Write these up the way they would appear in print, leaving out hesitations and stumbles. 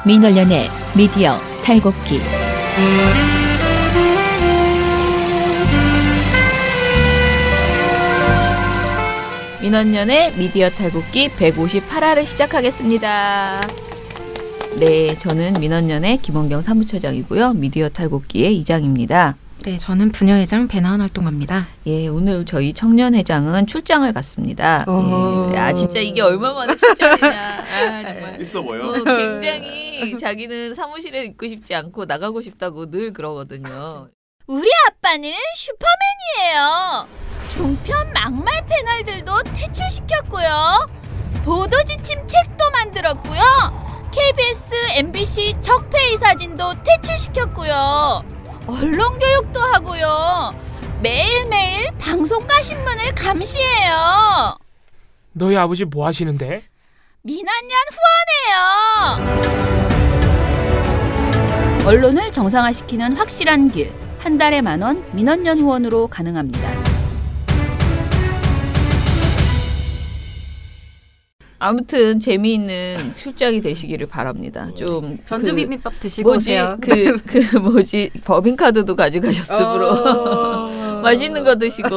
민원련의 미디어 탈곡기. 민원련의 미디어 탈곡기 158화를 시작하겠습니다. 네, 저는 민원련의 김원경 사무처장이고요. 미디어 탈곡기의 이장입니다. 네, 저는 부녀회장 배나은 활동가입니다. 예, 오늘 저희 청년회장은 출장을 갔습니다. 예, 아, 진짜 이게 얼마만에 출장이냐. 아, 정말. 있어 보여. 굉장히 자기는 사무실에 있고 싶지 않고 나가고 싶다고 늘 그러거든요. 우리 아빠는 슈퍼맨이에요. 종편 막말 패널들도 퇴출시켰고요. 보도지침 책도 만들었고요. KBS, MBC 적폐의 사진도 퇴출시켰고요. 언론교육도 하고요. 매일매일 방송과 신문을 감시해요. 너희 아버지 뭐 하시는데? 민원연 후원해요. 언론을 정상화시키는 확실한 길. 한 달에 10,000원 민원연 후원으로 가능합니다. 아무튼 재미있는 출장이 되시기를 바랍니다. 좀 전주 비빔밥 드시고 오세요. 법인카드도 가져가셨으므로 맛있는 거 드시고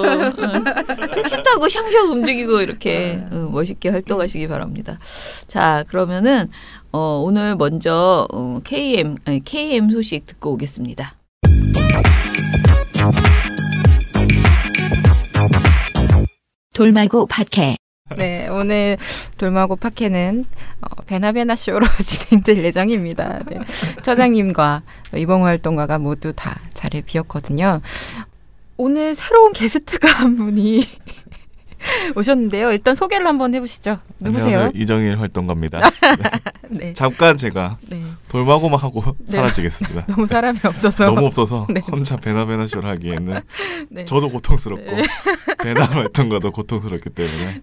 택시 타고 샹샹 움직이고 이렇게 멋있게 활동하시기 바랍니다. 자, 그러면은 오늘 먼저 KM 소식 듣고 오겠습니다. 돌마고 팟캐. 네, 오늘 돌마고 팟캐는 베나베나 쇼로 진행될 예정입니다. 네, 처장님과 이봉호 활동가가 모두 다 자리를 비웠거든요. 오늘 새로운 게스트가 한 분이 오셨는데요. 일단 소개를 한번 해보시죠. 누구세요? 안녕하세요. 이정일 활동가입니다. 네. 네. 잠깐 제가 돌마고만 하고 사라지겠습니다. 너무 사람이 없어서. 너무 없어서 네. 혼자 베나베나 쇼를 하기에는 네. 저도 고통스럽고 베나 활동가도 고통스럽기 때문에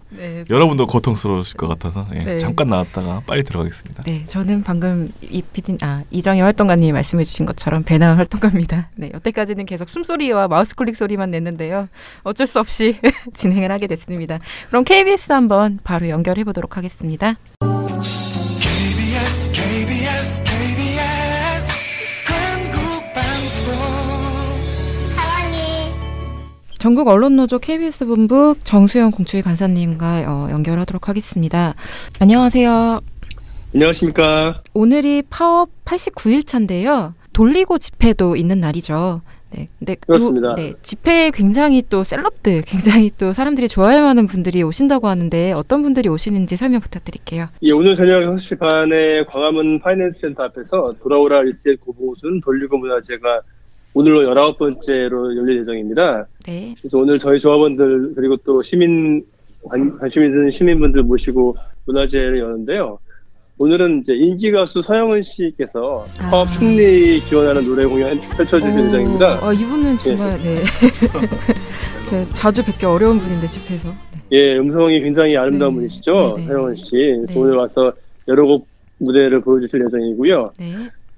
여러분도 고통스러우실 것 같아서 잠깐 나왔다가 빨리 들어가겠습니다. 네, 저는 방금 이정희 활동가님이 말씀해주신 것처럼 베나 활동가입니다. 네, 여태까지는 계속 숨소리와 마우스 클릭 소리만 냈는데요. 어쩔 수 없이 진행을 하게 됐습니다. 그럼 KBS 한번 바로 연결해 보도록 하겠습니다. KBS 한국방송. 전국 언론노조 KBS 본부 정수영 공추위 간사님과 연결하도록 하겠습니다. 안녕하세요. 안녕하십니까. 오늘이 파업 89일 차인데요. 돌리고 집회도 있는 날이죠. 네, 근데 그렇습니다. 집회에 굉장히 또 셀럽들, 굉장히 또 사람들이 좋아할 만한 분들이 오신다고 하는데 어떤 분들이 오시는지 설명 부탁드릴게요. 예, 오늘 저녁 6시 반에 광화문 파이낸스 센터 앞에서 돌아오라 리셋 고봉순 돌리고 문화제가 오늘로 19번째로 열릴 예정입니다. 네. 그래서 오늘 저희 조합원들 그리고 또 관심 있는 시민분들 모시고 문화제를 여는데요. 오늘은 이제 인기 가수 서영은 씨께서 파업 승리 기원하는 노래 공연 펼쳐주실 예정입니다. 이분은 정말 제가 자주 뵙기 어려운 분인데 집회에서. 예, 음성이 굉장히 아름다운 분이시죠, 서영은 씨. 그래서 오늘 와서 여러 곡 무대를 보여주실 예정이고요.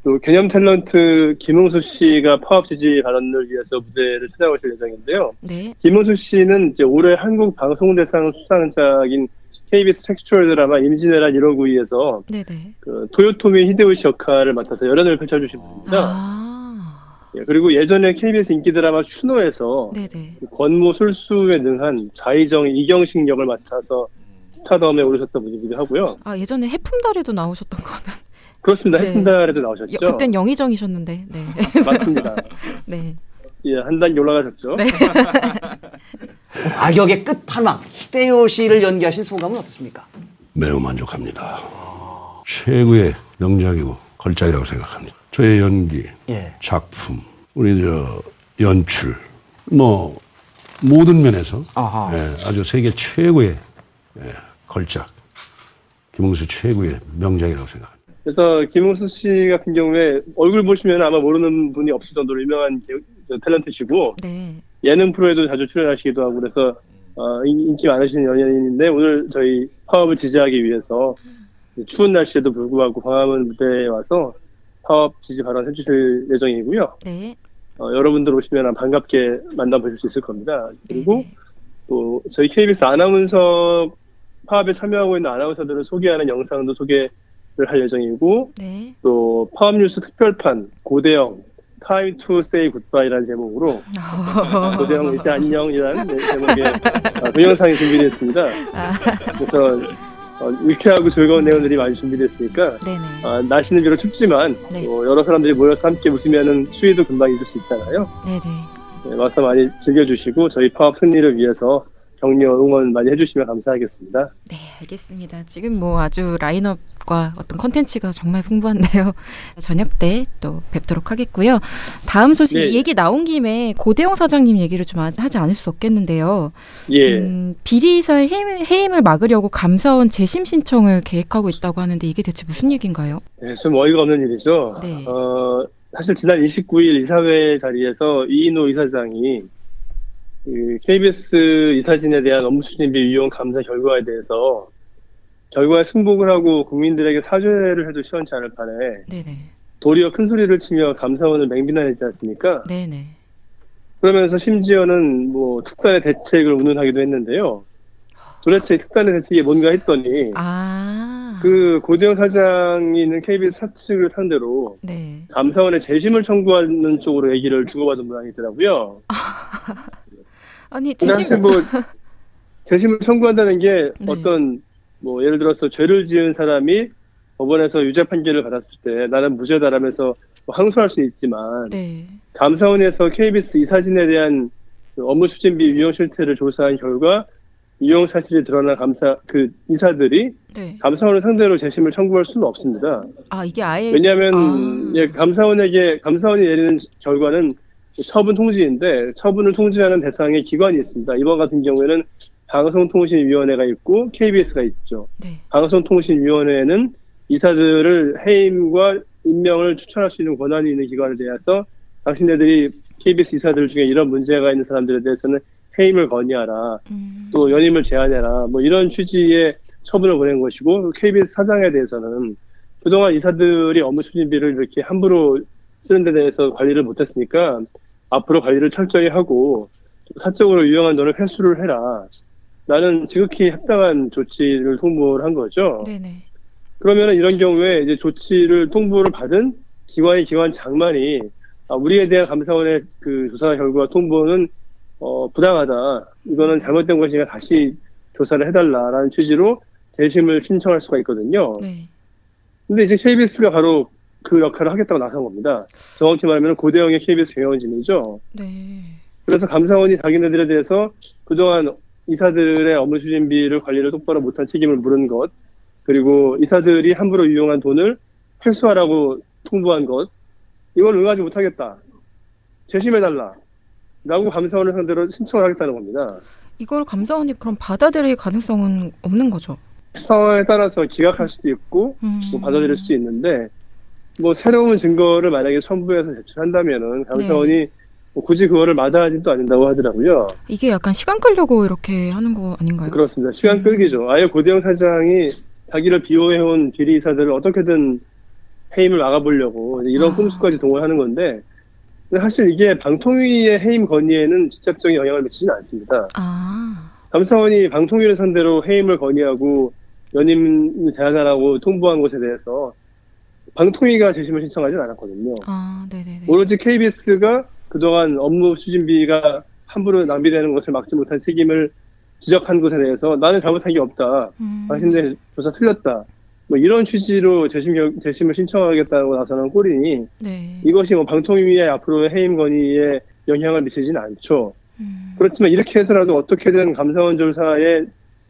또 개념 탤런트 김흥수 씨가 파업 지지 발언을 위해서 무대를 찾아오실 예정인데요. 김흥수 씨는 이제 올해 한국 방송대상 수상작인 KBS 텍스처럴 드라마 임진왜란 159에서 그 토요토미 히데요시 역할을 맡아서 열연을 펼쳐주신 분입니다. 예, 그리고 예전에 KBS 인기 드라마 추노에서 권모 술수에 능한 좌의정 이경식 역을 맡아서 스타덤에 오르셨던 분이기도 하고요. 예전에 해품달에도 나오셨던 거는. 그렇습니다. 해품달에도 나오셨죠. 그땐 영의정이셨는데. 네. 맞습니다. 네. 예, 한 단계 올라가셨죠. 네. 악역의 끝판왕 히데요시를 연기하신 소감은 어떻습니까? 매우 만족합니다. 최고의 명작이고 걸작이라고 생각합니다. 저의 연기, 작품, 우리 연출, 모든 면에서 아주 세계 최고의 걸작, 김흥수 최고의 명작이라고 생각합니다. 그래서 김흥수 씨 같은 경우에 얼굴 보시면 아마 모르는 분이 없을 정도로 유명한 탤런트시고 예능 프로에도 자주 출연하시기도 하고 그래서 인기 많으신 연예인인데 오늘 저희 파업을 지지하기 위해서 추운 날씨에도 불구하고 광화문 무대에 와서 파업 지지 발언 해주실 예정이고요. 여러분들 오시면 반갑게 만나보실 수 있을 겁니다. 그리고 또 저희 KBS 아나운서 파업에 참여하고 있는 아나운서들을 소개하는 영상도 할 예정이고 네. 또 파업뉴스 특별판 고대영 Time to Say Goodbye라는 제목으로 고대영 이제 안녕이라는 제목의 동영상이 준비됐습니다. 그래서 유쾌하고 즐거운 내용들이 많이 준비됐으니까 날씨는 비록 춥지만 여러 사람들이 모여서 함께 웃으면 추위도 금방 잊을 수 있잖아요. 네, 와서 많이 즐겨주시고 저희 파업 승리를 위해서 격려 응원 많이 해주시면 감사하겠습니다. 네, 알겠습니다. 지금 뭐 아주 라인업과 어떤 콘텐츠가 정말 풍부한데요. 저녁 때 또 뵙도록 하겠고요. 다음 소식 얘기 나온 김에 고대영 사장님 얘기를 좀 하지 않을 수 없겠는데요. 비리이사의 해임을 막으려고 감사원 재심 신청을 계획하고 있다고 하는데 이게 대체 무슨 얘기인가요? 네, 좀 어이가 없는 일이죠. 네. 사실 지난 29일 이사회 자리에서 이인호 이사장이 KBS 이사진에 대한 업무 추진비 유용 감사 결과에 대해서 결과에 승복을 하고 국민들에게 사죄를 해도 시원치 않을 판에 도리어 큰 소리를 치며 감사원을 맹비난했지 않습니까? 그러면서 심지어는 뭐 특단의 대책을 운운하기도 했는데요. 도대체 특단의 대책이 뭔가 했더니 그 고대영 사장이 있는 KBS 사측을 상대로 감사원에 재심을 청구하는 쪽으로 얘기를 주고받은 모양이더라고요. 아니 사실 뭐 재심을 청구한다는 게 어떤 뭐 예를 들어서 죄를 지은 사람이 법원에서 유죄 판결을 받았을 때 나는 무죄다라면서 뭐 항소할 수 있지만 감사원에서 KBS 이사진에 대한 업무 추진비 유용 실태를 조사한 결과 유용 사실이 드러난 이사들이 감사원을 상대로 재심을 청구할 수는 없습니다. 이게 아예 왜냐하면 감사원이 내리는 결과는 처분 통지인데 처분을 통지하는 대상의 기관이 있습니다. 이번 같은 경우에는 방송통신위원회가 있고 KBS가 있죠. 방송통신위원회는 이사들을 해임과 임명을 추천할 수 있는 권한이 있는 기관에 대해서 당신네들이 KBS 이사들 중에 이런 문제가 있는 사람들에 대해서는 해임을 건의하라. 또 연임을 제한해라. 뭐 이런 취지의 처분을 보낸 것이고 KBS 사장에 대해서는 그동안 이사들이 업무 추진비를 이렇게 함부로 쓰는 데 대해서 관리를 못했으니까 앞으로 관리를 철저히 하고 사적으로 유용한 돈을 회수를 해라. 나는 지극히 합당한 조치를 통보를 한 거죠. 그러면 이런 경우에 이제 조치를 통보를 받은 기관 장만이 우리에 대한 감사원의 그 조사 결과 통보는 부당하다. 이거는 잘못된 것이니까 다시 조사를 해달라라는 취지로 재심을 신청할 수가 있거든요. 근데 이제 KBS가 바로 그 역할을 하겠다고 나선 겁니다. 정확히 말하면 고대영의 KBS 경영진이죠. 그래서 감사원이 자기네들에 대해서 그동안 이사들의 업무 추진비를 관리를 똑바로 못한 책임을 물은 것, 그리고 이사들이 함부로 유용한 돈을 회수하라고 통보한 것, 이걸 응하지 못하겠다. 재심해달라. 라고 감사원을 상대로 신청을 하겠다는 겁니다. 이걸 감사원이 그럼 받아들일 가능성은 없는 거죠? 상황에 따라서 기각할 수도 있고 뭐 받아들일 수도 있는데 뭐 새로운 증거를 만약에 첨부해서 제출한다면은 감사원이 뭐 굳이 그거를 마다하지도 않는다고 하더라고요. 이게 약간 시간 끌려고 이렇게 하는 거 아닌가요? 그렇습니다. 시간 끌기죠. 아예 고대영 사장이 자기를 비호해온 비리이사들을 어떻게든 해임을 막아보려고 이런 꼼수까지 동원하는 건데 사실 이게 방통위의 해임 건의에는 직접적인 영향을 미치지는 않습니다. 감사원이 방통위를 상대로 해임을 건의하고 연임 제한하라고 통보한 것에 대해서 방통위가 재심을 신청하진 않았거든요. 오로지 KBS가 그동안 업무 추진비가 함부로 낭비되는 것을 막지 못한 책임을 지적한 것에 대해서 나는 잘못한 게 없다. 당신들 조사 틀렸다. 뭐 이런 취지로 재심을 신청하겠다고 나서는 꼴이니 이것이 뭐 방통위의 앞으로의 해임 건의에 영향을 미치지는 않죠. 그렇지만 이렇게 해서라도 어떻게든 감사원 조사의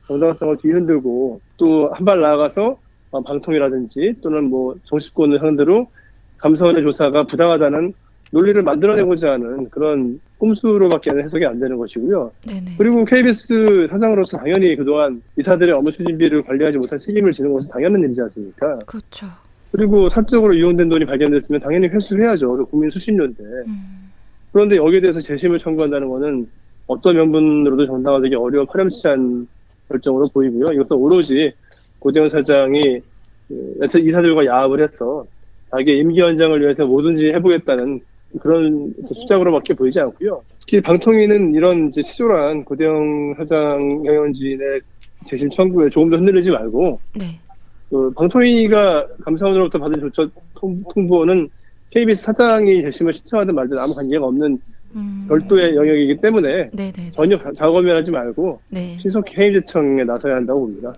정당성을 뒤흔들고 또 한 발 나아가서 방통위라든지 또는 뭐 정치권을 상대로 감사원의 조사가 부당하다는 논리를 만들어내고자 하는 그런 꼼수로밖에 해석이 안 되는 것이고요. 그리고 KBS 사장으로서 당연히 그동안 이사들의 업무 추진비를 관리하지 못한 책임을 지는 것은 당연한 일이지 않습니까? 그렇죠. 그리고 사적으로 이용된 돈이 발견됐으면 당연히 회수를 해야죠. 국민 수십년대. 그런데 여기에 대해서 재심을 청구한다는 것은 어떤 명분으로도 정당화되기 어려운 파렴치한 결정으로 보이고요. 이것은 오로지 고대영 사장이 이사들과 야합을 해서 자기의 임기 연장을 위해서 뭐든지 해보겠다는 그런 수작으로밖에 보이지 않고요. 특히 방통위는 이런 이제 치졸한 고대영 사장 경영진의 재심 청구에 조금 더 흔들리지 말고 방통위가 감사원으로부터 받은 조처 통보는 KBS 사장이 재심을 신청하든 말든 아무 관계가 없는 별도의 영역이기 때문에 전혀 작업을 하지 말고 신속히 해임 제청에 나서야 한다고 봅니다.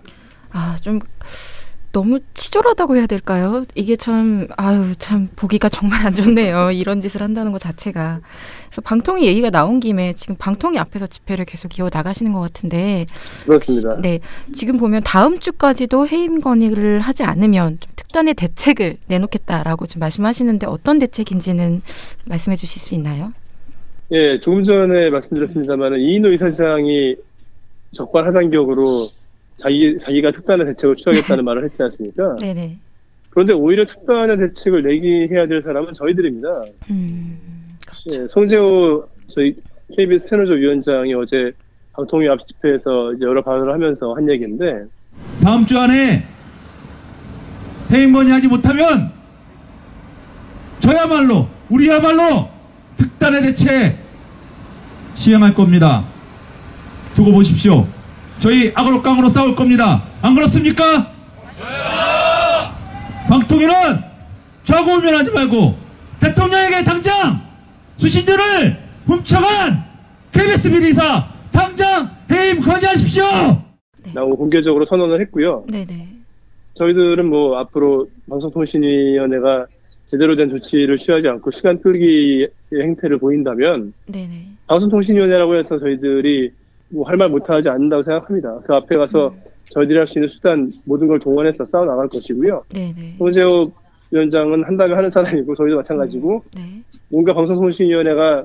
좀 너무 치졸하다고 해야 될까요? 이게 참 보기가 정말 안 좋네요. 이런 짓을 한다는 것 자체가. 그래서 방통위 얘기가 나온 김에 지금 방통위 앞에서 집회를 계속 이어 나가시는 것 같은데. 그렇습니다. 네, 지금 보면 다음 주까지도 해임 건의를 하지 않으면 좀 특단의 대책을 내놓겠다라고 지금 말씀하시는데 어떤 대책인지는 말씀해 주실 수 있나요? 예, 조금 전에 말씀드렸습니다만 이인호 이사장이 적반하장격으로 자기가 특단의 대책을 취하겠다는 말을 했지 않습니까? 네네. 그런데 오히려 특단의 대책을 내기해야 될 사람은 저희들입니다. 그렇죠. 예, 송재호 저희 KBS 새노조 위원장이 어제 방통위 앞 집회에서 이제 여러 발언을 하면서 한 얘기인데 다음 주 안에 해임 건의하지 못하면 우리야말로 특단의 대책 시행할 겁니다. 두고 보십시오. 저희 악으로 깡으로 싸울 겁니다. 안 그렇습니까? 방통위는 좌고우면하지 말고 대통령에게 당장 수신료를 훔쳐간 KBS 비리사 당장 해임 건의하십시오. 라고 공개적으로 선언을 했고요. 네네. 저희들은 뭐 앞으로 방송통신위원회가 제대로 된 조치를 취하지 않고 시간 끌기의 행태를 보인다면 네네. 방송통신위원회라고 해서 저희들이 뭐 할 말 못하지 않는다고 생각합니다. 그 앞에 가서 저희들이 할 수 있는 수단 모든 걸 동원해서 싸워 나갈 것이고요. 네네. 송재호 위원장은 한다면 하는 사람이고 저희도 마찬가지고 뭔가 방송통신위원회가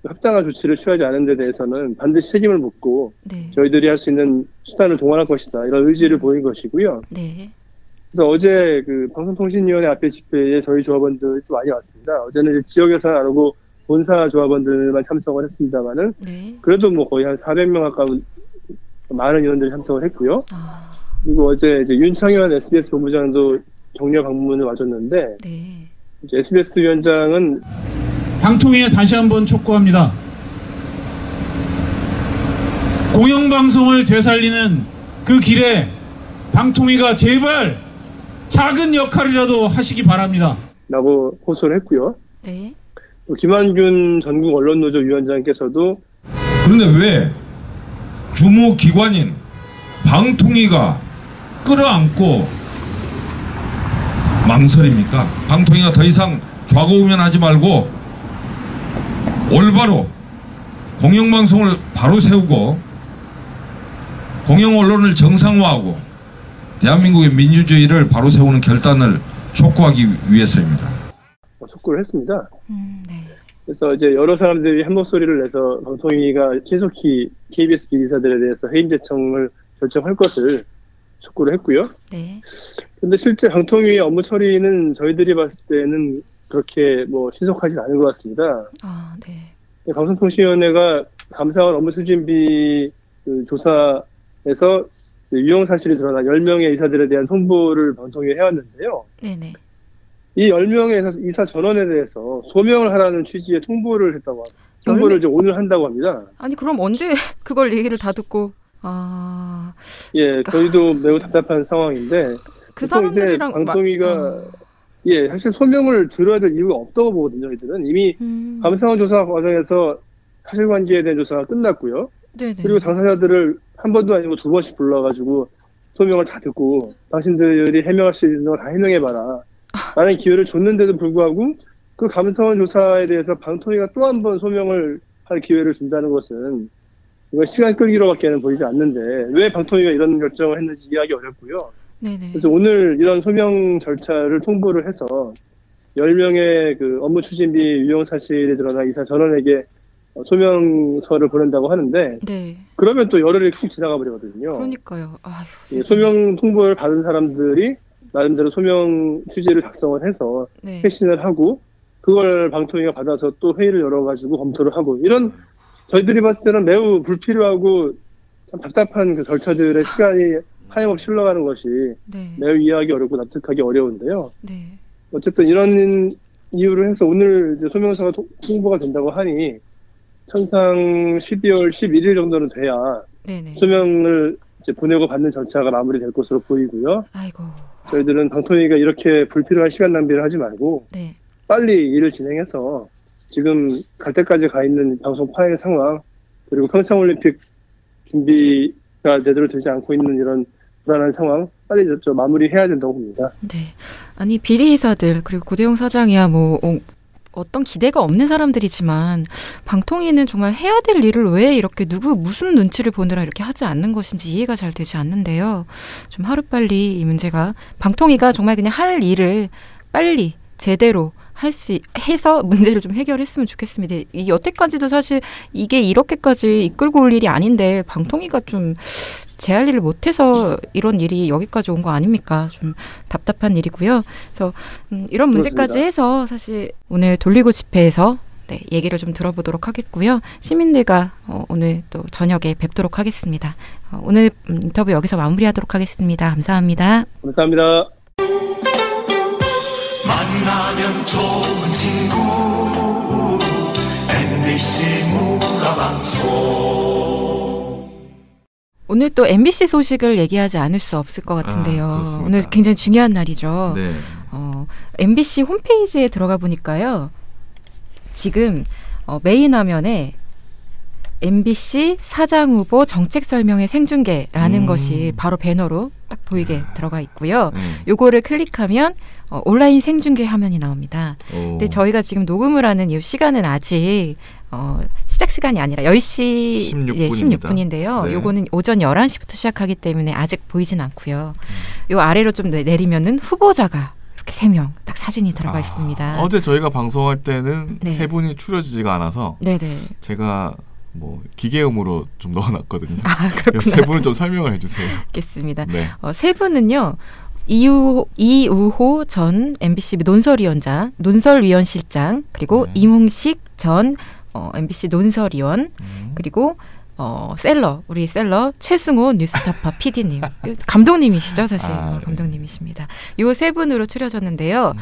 합당한 조치를 취하지 않은 데 대해서는 반드시 책임을 묻고 저희들이 할 수 있는 수단을 동원할 것이다. 이런 의지를 보인 것이고요. 그래서 어제 그 방송통신위원회 앞에 집회에 저희 조합원들이 또 많이 왔습니다. 어제는 이제 지역에서는 안 오고 본사 조합원들만 참석을 했습니다만은 그래도 뭐 거의 한 400명 가까운 많은 인원들이 참석을 했고요. 그리고 어제 이제 윤창현 SBS 본부장도 격려 방문을 와줬는데 이제 SBS 위원장은 방통위에 다시 한번 촉구합니다. 공영방송을 되살리는 그 길에 방통위가 제발 작은 역할이라도 하시기 바랍니다. 라고 호소를 했고요. 네. 또 김한균 전국 언론노조 위원장께서도 그런데 왜 주무기관인 방통위가 끌어안고 망설입니까? 방통위가 더 이상 좌고우면하지 말고 올바로 공영방송을 바로 세우고 공영언론을 정상화하고 대한민국의 민주주의를 바로 세우는 결단을 촉구하기 위해서입니다. 촉구를 했습니다. 그래서 이제 여러 사람들이 한 목소리를 내서 방통위가 신속히 KBS 비리사들에 대해서 해임 제청을 결정할 것을 촉구를 했고요. 그런데 실제 방통위의 업무 처리는 저희들이 봤을 때는 그렇게 뭐 신속하지 않은 것 같습니다. 방송통신위원회가 감사원 업무 추진비 조사에서 유용 사실이 드러난 10명의 이사들에 대한 송보를 방통위에 해왔는데요. 이 10명의 이사 전원에 대해서 소명을 하라는 취지의 통보를 했다고 합니다. 통보를 이제 오늘 한다고 합니다. 아니 그럼 언제 그걸 얘기를 다 듣고 예, 저희도 매우 답답한 상황인데 그 사람들이랑 방통위가 예, 사실 소명을 들어야 될 이유가 없다고 보거든요. 저희들은 이미 감사원 조사 과정에서 사실관계에 대한 조사가 끝났고요. 그리고 당사자들을 한 번도 아니고 2번씩 불러가지고 소명을 다 듣고 당신들이 해명할 수 있는 걸 다 해명해봐라 라는 기회를 줬는데도 불구하고 그 감사원 조사에 대해서 방통위가 또 한 번 소명을 할 기회를 준다는 것은 이건 시간 끌기로밖에는 보이지 않는데 왜 방통위가 이런 결정을 했는지 이해하기 어렵고요. 그래서 오늘 이런 소명 절차를 통보를 해서 10명의 그 업무 추진비 유용 사실이 드러난 이사 전원에게 소명서를 보낸다고 하는데 그러면 또 열흘이 훅 지나가 버리거든요. 그러니까요. 예, 소명 통보를 받은 사람들이 나름대로 소명 취지를 작성을 해서 회신을 하고 그걸 방통위가 받아서 또 회의를 열어가지고 검토를 하고 이런 저희들이 봤을 때는 매우 불필요하고 참 답답한 그 절차들의 시간이 하염없이 흘러가는 것이 매우 이해하기 어렵고 납득하기 어려운데요. 어쨌든 이런 이유를 해서 오늘 이제 소명서가 통보가 된다고 하니 천상 12월 11일 정도는 돼야 소명을 이제 보내고 받는 절차가 마무리될 것으로 보이고요. 아이고. 저희들은 방통위가 이렇게 불필요한 시간 낭비를 하지 말고 빨리 일을 진행해서 지금 갈 때까지 가 있는 방송 파행 상황 그리고 평창올림픽 준비가 제대로 되지 않고 있는 이런 불안한 상황 빨리 마무리해야 된다고 봅니다. 네, 아니 비리이사들 그리고 고대영 사장이야 뭐 어떤 기대가 없는 사람들이지만 방통위는 정말 해야 될 일을 왜 이렇게 무슨 눈치를 보느라 이렇게 하지 않는 것인지 이해가 잘 되지 않는데요. 좀 하루빨리 이 문제가 방통위가 정말 그냥 할 일을 빨리 제대로 해서 문제를 좀 해결했으면 좋겠습니다. 이 여태까지도 사실 이게 이렇게까지 이끌고 올 일이 아닌데 방통위가 좀 제 할 일을 못해서 이런 일이 여기까지 온 거 아닙니까? 좀 답답한 일이고요. 그래서 이런 문제까지 그렇습니다. 해서 사실 오늘 돌리고 집회에서 얘기를 좀 들어보도록 하겠고요. 시민들과 오늘 또 저녁에 뵙도록 하겠습니다. 오늘 인터뷰 여기서 마무리하도록 하겠습니다. 감사합니다. 감사합니다. 만나면 좋은 친구 MBC 문화방송. 오늘 또 MBC 소식을 얘기하지 않을 수 없을 것 같은데요. 오늘 굉장히 중요한 날이죠. 네. MBC 홈페이지에 들어가 보니까요. 지금 메인 화면에 MBC 사장 후보 정책 설명회 생중계라는 것이 바로 배너로 딱 보이게 들어가 있고요. 요거를 클릭하면 온라인 생중계 화면이 나옵니다. 근데 저희가 지금 녹음을 하는 이 시간은 아직 시작 시간이 아니라 10시 16분인데요. 네. 요거는 오전 11시부터 시작하기 때문에 아직 보이진 않고요. 요 아래로 좀 내리면은 후보자가 이렇게 3명 딱 사진이 들어가 있습니다. 어제 저희가 방송할 때는 세 분이 추려지지가 않아서 제가 뭐 기계음으로 좀 넣어놨거든요. 그렇구나. 세 분은 좀 설명을 해주세요. 알겠습니다. 세 분은요. 이우호 전 MBC 논설위원실장 그리고 이몽식 전 MBC 논설위원 그리고 우리 셀러 최승호 뉴스타파 PD님 감독님이시죠 사실 감독님이십니다. 요 세 분으로 추려졌는데요.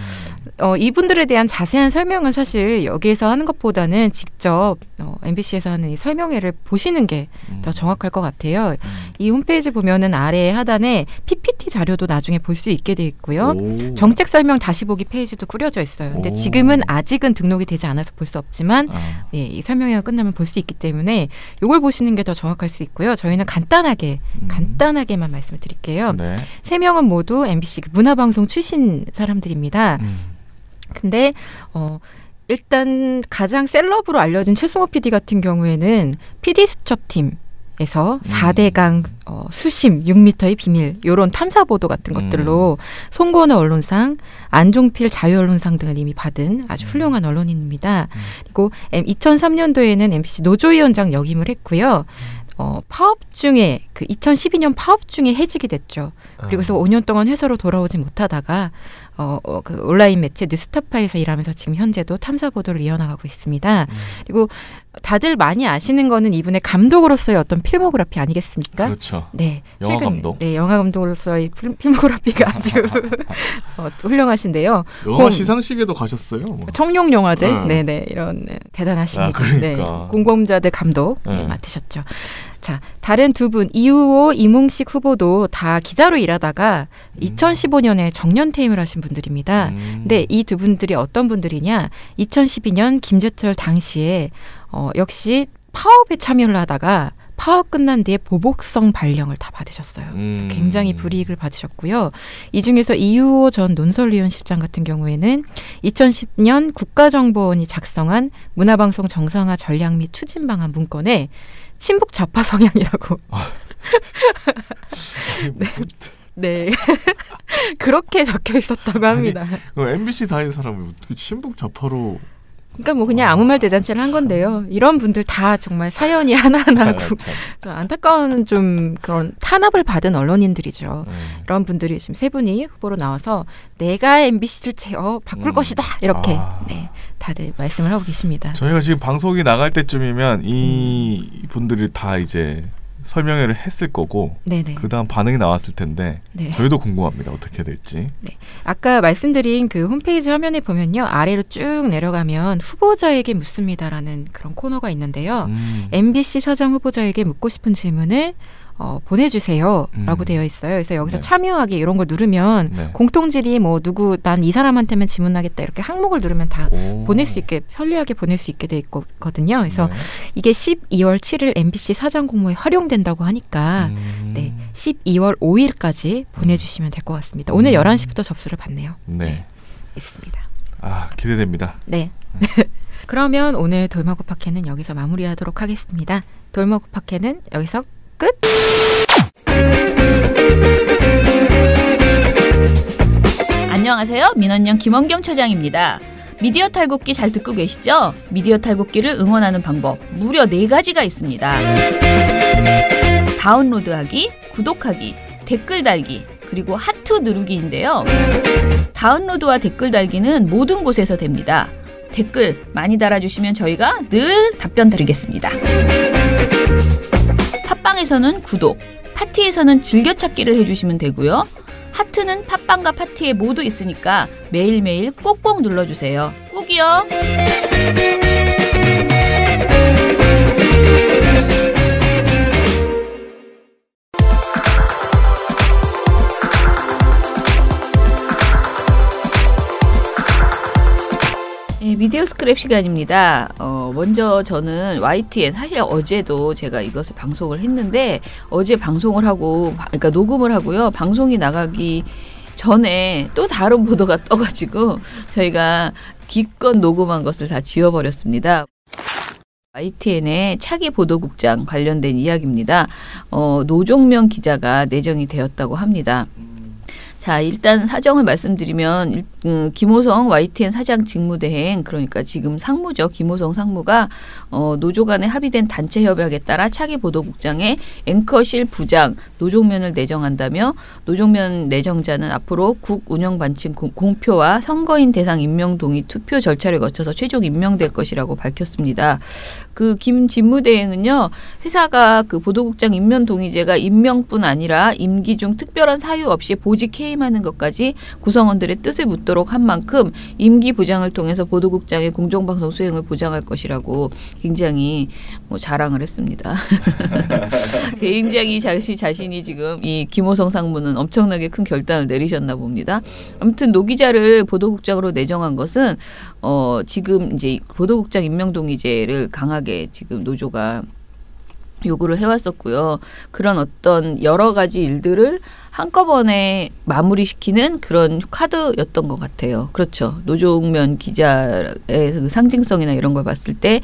이분들에 대한 자세한 설명은 사실 여기에서 하는 것보다는 직접 MBC에서 하는 이 설명회를 보시는 게 더 정확할 것 같아요. 이 홈페이지 보면은 아래 하단에 PPT 자료도 나중에 볼 수 있게 돼 있고요. 정책 설명 다시 보기 페이지도 꾸려져 있어요. 근데 지금은 아직은 등록이 되지 않아서 볼 수 없지만 이 설명회가 끝나면 볼 수 있기 때문에 이걸 보시는 게 더 정확할 수 있고요. 저희는 간단하게만 말씀을 드릴게요. 세 명은 모두 MBC 문화방송 출신 사람들입니다. 근데 일단 가장 셀럽으로 알려진 최승호 PD 같은 경우에는 PD 수첩팀에서 4대강 수심 6m의 비밀 이런 탐사 보도 같은 것들로 송건호 언론상, 안종필 자유언론상 등을 이미 받은 아주 훌륭한 언론인입니다. 그리고 2003년도에는 MBC 노조위원장 역임을 했고요. 파업 중에 2012년 파업 중에 해직이 됐죠. 그리고 그래서 5년 동안 회사로 돌아오지 못하다가 그 온라인 매체 뉴스타파에서 일하면서 지금 현재도 탐사 보도를 이어나가고 있습니다. 그리고 다들 많이 아시는 거는 이분의 감독으로서의 어떤 필모그래피 아니겠습니까? 그렇죠. 네, 영화 감독. 네, 영화 감독으로서의 필모그래피가 아주 훌륭하신데요. 영화 시상식에도 가셨어요. 청룡 영화제, 네네 이런 대단하십니다. 그러니까. 공범자들 감독 맡으셨죠. 자, 다른 두 분 이우호, 이몽식 후보도 다 기자로 일하다가 2015년에 정년 퇴임을 하신 분들입니다. 근데 이 두 분들이 어떤 분들이냐? 2012년 김재철 당시에 역시 파업에 참여를 하다가 파업 끝난 뒤에 보복성 발령을 다 받으셨어요. 그래서 굉장히 불이익을 받으셨고요. 이 중에서 이우호 전 논설위원실장 같은 경우에는 2010년 국가정보원이 작성한 문화방송 정상화 전략 및 추진 방안 문건에 친북 좌파 성향이라고. 네. 그렇게 적혀 있었다고 합니다. MBC 다닌 사람을 어떻게 친북 좌파로. 그러니까 뭐 그냥 아무 말 대잔치를 한 건데요. 이런 분들 다 정말 사연이 하나하나 안타까운 좀 그런 탄압을 받은 언론인들이죠. 이런 분들이 지금 세 분이 후보로 나와서 내가 MBC를 바꿀 것이다 이렇게 다들 말씀을 하고 계십니다. 저희가 지금 방송이 나갈 때쯤이면 이 분들이 다 이제 설명회를 했을 거고 그다음 반응이 나왔을 텐데 저희도 궁금합니다. 어떻게 될지. 네. 아까 말씀드린 그 홈페이지 화면에 보면요. 아래로 쭉 내려가면 후보자에게 묻습니다라는 그런 코너가 있는데요. MBC 사장 후보자에게 묻고 싶은 질문을 보내주세요라고 되어 있어요. 그래서 여기서 참여하기 이런 거 누르면 공통질이 뭐 누구 난 이 사람한테만 질문하겠다 이렇게 항목을 누르면 다 보낼 수 있게 편리하게 보낼 수 있게 돼 있거든요. 그래서 이게 12월 7일 MBC 사전 공모에 활용된다고 하니까 12월 5일까지 보내주시면 될 것 같습니다. 오늘 11시부터 접수를 받네요. 네, 있습니다. 아, 기대됩니다. 네. 그러면 오늘 돌마고 팟캐는 여기서 마무리하도록 하겠습니다. 돌마고 팟캐는 여기서 끝! 안녕하세요. 민원연 김원경 처장입니다. 미디어 탈곡기 잘 듣고 계시죠? 미디어 탈곡기를 응원하는 방법 무려 4가지가 있습니다. 다운로드하기, 구독하기, 댓글 달기, 그리고 하트 누르기인데요. 다운로드와 댓글 달기는 모든 곳에서 됩니다. 댓글 많이 달아주시면 저희가 늘 답변 드리겠습니다. 팟빵에서는 구독, 파티에서는 즐겨찾기를 해주시면 되고요. 하트는 팟빵과 파티에 모두 있으니까 매일매일 꼭꼭 눌러주세요. 꼭이요. 네, 미디어 스크랩 시간입니다. 먼저 저는 YTN 사실 어제도 제가 이것을 방송을 했는데 어제 방송을 하고 그러니까 녹음을 하고요. 방송이 나가기 전에 또 다른 보도가 떠가지고 저희가 기껏 녹음한 것을 다 지워버렸습니다. YTN의 차기 보도국장 관련된 이야기입니다. 노종면 기자가 내정이 되었다고 합니다. 자, 일단 사정을 말씀드리면 김호성 YTN 사장 직무대행, 그러니까 지금 상무죠. 김호성 상무가 노조 간에 합의된 단체 협약에 따라 차기 보도국장의 앵커실 부장 노종면을 내정한다며 노종면 내정자는 앞으로 국 운영 반칙 공표와 선거인 대상 임명 동의 투표 절차를 거쳐서 최종 임명될 것이라고 밝혔습니다. 그 김 직무대행은요, 회사가 그 보도국장 임명 동의제가 임명뿐 아니라 임기 중 특별한 사유 없이 보직 해임하는 것까지 구성원들의 뜻을 묻도록 한 만큼 임기 보장을 통해서 보도국장의 공정방송 수행을 보장할 것이라고 굉장히 자랑을 했습니다. 굉장히 자신이 지금 이 김호성 상무는 엄청나게 큰 결단을 내리셨나 봅니다. 아무튼 노 기자를 보도국장으로 내정한 것은 지금 이제 보도국장 임명 동의제를 강하게 지금 노조가 요구를 해왔었고요. 그런 어떤 여러 가지 일들을 한꺼번에 마무리시키는 그런 카드였던 것 같아요. 그렇죠. 노종면 기자의 그 상징성이나 이런 걸 봤을 때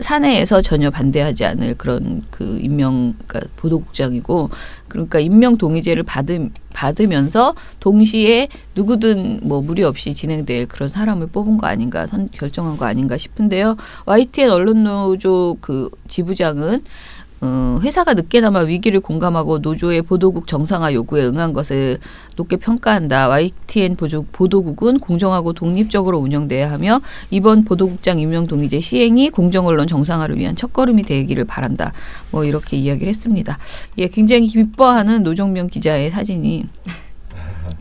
사내에서 전혀 반대하지 않을 그런 그 임명, 그러니까 보도국장이고, 그러니까 임명 동의제를 받으면서 동시에 누구든 뭐 무리 없이 진행될 그런 사람을 뽑은 거 아닌가, 결정한 거 아닌가 싶은데요. YTN 언론노조 그 지부장은 회사가 늦게나마 위기를 공감하고 노조의 보도국 정상화 요구에 응한 것을 높게 평가한다. YTN 보도국은 공정하고 독립적으로 운영돼야 하며 이번 보도국장 임명 동의제 시행이 공정언론 정상화를 위한 첫걸음이 되기를 바란다. 뭐 이렇게 이야기를 했습니다. 예, 굉장히 기뻐하는 노종면 기자의 사진이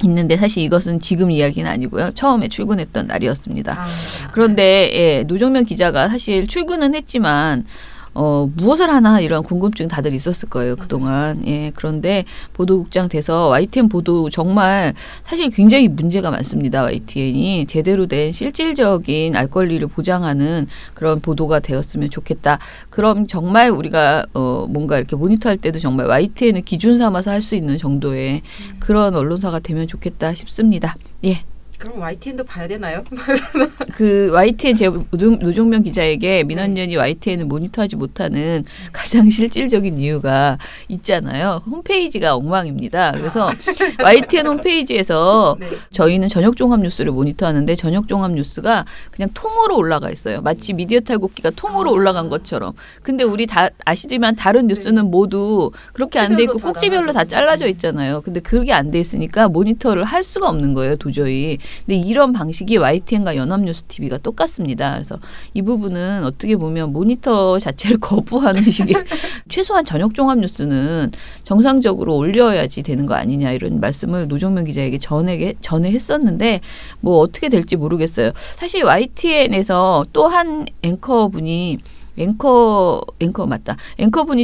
있는데 사실 이것은 지금 이야기는 아니고요. 처음에 출근했던 날이었습니다. 그런데 예, 노종면 기자가 사실 출근은 했지만 무엇을 하나 이런 궁금증 다들 있었을 거예요. 그동안. 예, 그런데 보도국장 돼서 YTN 보도 정말 사실 굉장히 문제가 많습니다. YTN이 제대로 된 실질적인 알 권리를 보장하는 그런 보도가 되었으면 좋겠다. 그럼 정말 우리가 뭔가 이렇게 모니터할 때도 정말 YTN을 기준 삼아서 할 수 있는 정도의 그런 언론사가 되면 좋겠다 싶습니다. 예. 그럼 YTN도 봐야 되나요? 그 YTN 제 노종면 기자에게 민원연이 YTN을 모니터하지 못하는 가장 실질적인 이유가 있잖아요. 홈페이지가 엉망입니다. 그래서 YTN 홈페이지에서 저희는 저녁 종합 뉴스를 모니터하는데 저녁 종합 뉴스가 그냥 통으로 올라가 있어요. 마치 미디어 탈곡기가 통으로 올라간 것처럼. 근데 우리 다 아시지만 다른 뉴스는 모두 그렇게 안 돼 있고 꼭지별로 다 잘라져 있잖아요. 근데 그게 안 돼 있으니까 모니터를 할 수가 없는 거예요, 도저히. 근데 이런 방식이 YTN과 연합뉴스TV가 똑같습니다. 그래서 이 부분은 어떻게 보면 모니터 자체를 거부하는 식의 최소한 저녁 종합 뉴스는 정상적으로 올려야지 되는 거 아니냐 이런 말씀을 노종면 기자에게 전에 했었는데 뭐 어떻게 될지 모르겠어요. 사실 YTN에서 또 한 앵커분이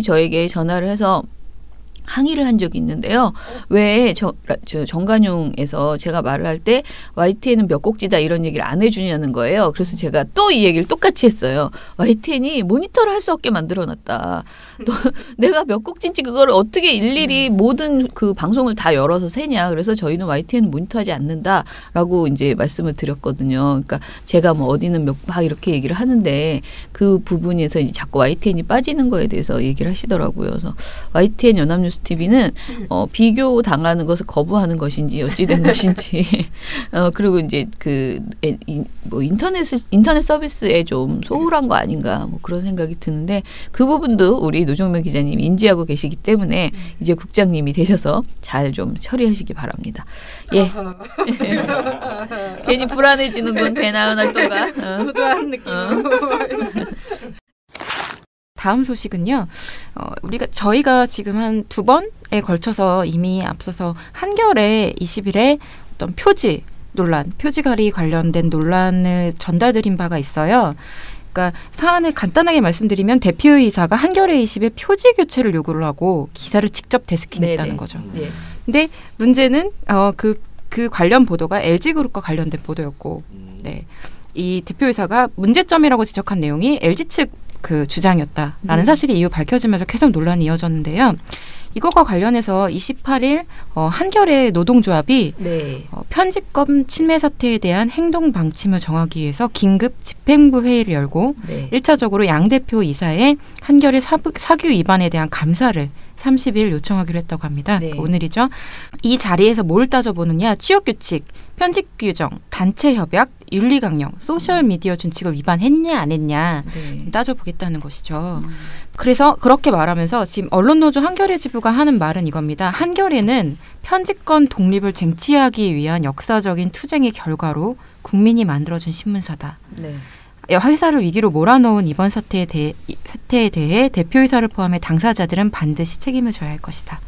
저에게 전화를 해서 항의를 한 적이 있는데요. 왜 정관용에서 제가 말을 할 때 YTN은 몇 곡지다 이런 얘기를 안 해주냐는 거예요. 그래서 제가 또 이 얘기를 똑같이 했어요. YTN이 모니터를 할 수 없게 만들어놨다. 내가 몇 곡지인지 그걸 어떻게 일일이 모든 그 방송을 다 열어서 세냐. 그래서 저희는 YTN은 모니터하지 않는다라고 이제 말씀을 드렸거든요. 그러니까 제가 뭐 어디는 막 이렇게 얘기를 하는데 그 부분에서 이제 자꾸 YTN이 빠지는 거에 대해서 얘기를 하시더라고요. 그래서 YTN 연합뉴스 TV는 비교 당하는 것을 거부하는 것인지 어찌된 것인지 그리고 이제 뭐 인터넷 서비스에 좀 소홀한 거 아닌가 뭐 그런 생각이 드는데 그 부분도 우리 노정면 기자님이 인지하고 계시기 때문에 이제 국장님이 되셔서 잘 좀 처리하시기 바랍니다. 예. 괜히 불안해지는군 배나은 활동가. 초조한 느낌으로. 다음 소식은요. 저희가 지금 한 2번에 걸쳐서 이미 앞서서 한겨레 20일에 어떤 표지가리 관련된 논란을 전달드린 바가 있어요. 그러니까 사안을 간단하게 말씀드리면 대표이사가 한겨레 20일 표지 교체를 요구를 하고 기사를 직접 데스킹했다는 거죠. 네. 근데 문제는 그 관련 보도가 LG그룹과 관련된 보도였고, 네. 이 대표이사가 문제점이라고 지적한 내용이 LG 측 그 주장이었다라는 사실이 이후 밝혀지면서 계속 논란이 이어졌는데요. 이것과 관련해서 28일 한겨레 노동조합이 편집권 침해 사태에 대한 행동 방침을 정하기 위해서 긴급 집행부 회의를 열고 1차적으로 양 대표 이사의 한겨레 사규 위반에 대한 감사를 30일 요청하기로 했다고 합니다. 오늘이죠. 이 자리에서 뭘 따져보느냐. 취업규칙, 편집규정, 단체협약, 윤리강령, 소셜미디어 준칙을 위반했냐 안 했냐 따져보겠다는 것이죠. 그래서 그렇게 말하면서 지금 언론노조 한겨레 지부가 하는 말은 이겁니다. 한겨레는 편집권 독립을 쟁취하기 위한 역사적인 투쟁의 결과로 국민이 만들어준 신문사다. 회사를 위기로 몰아넣은 이번 사태에 대해 대표이사를 포함해 당사자들은 반드시 책임을 져야 할 것이다.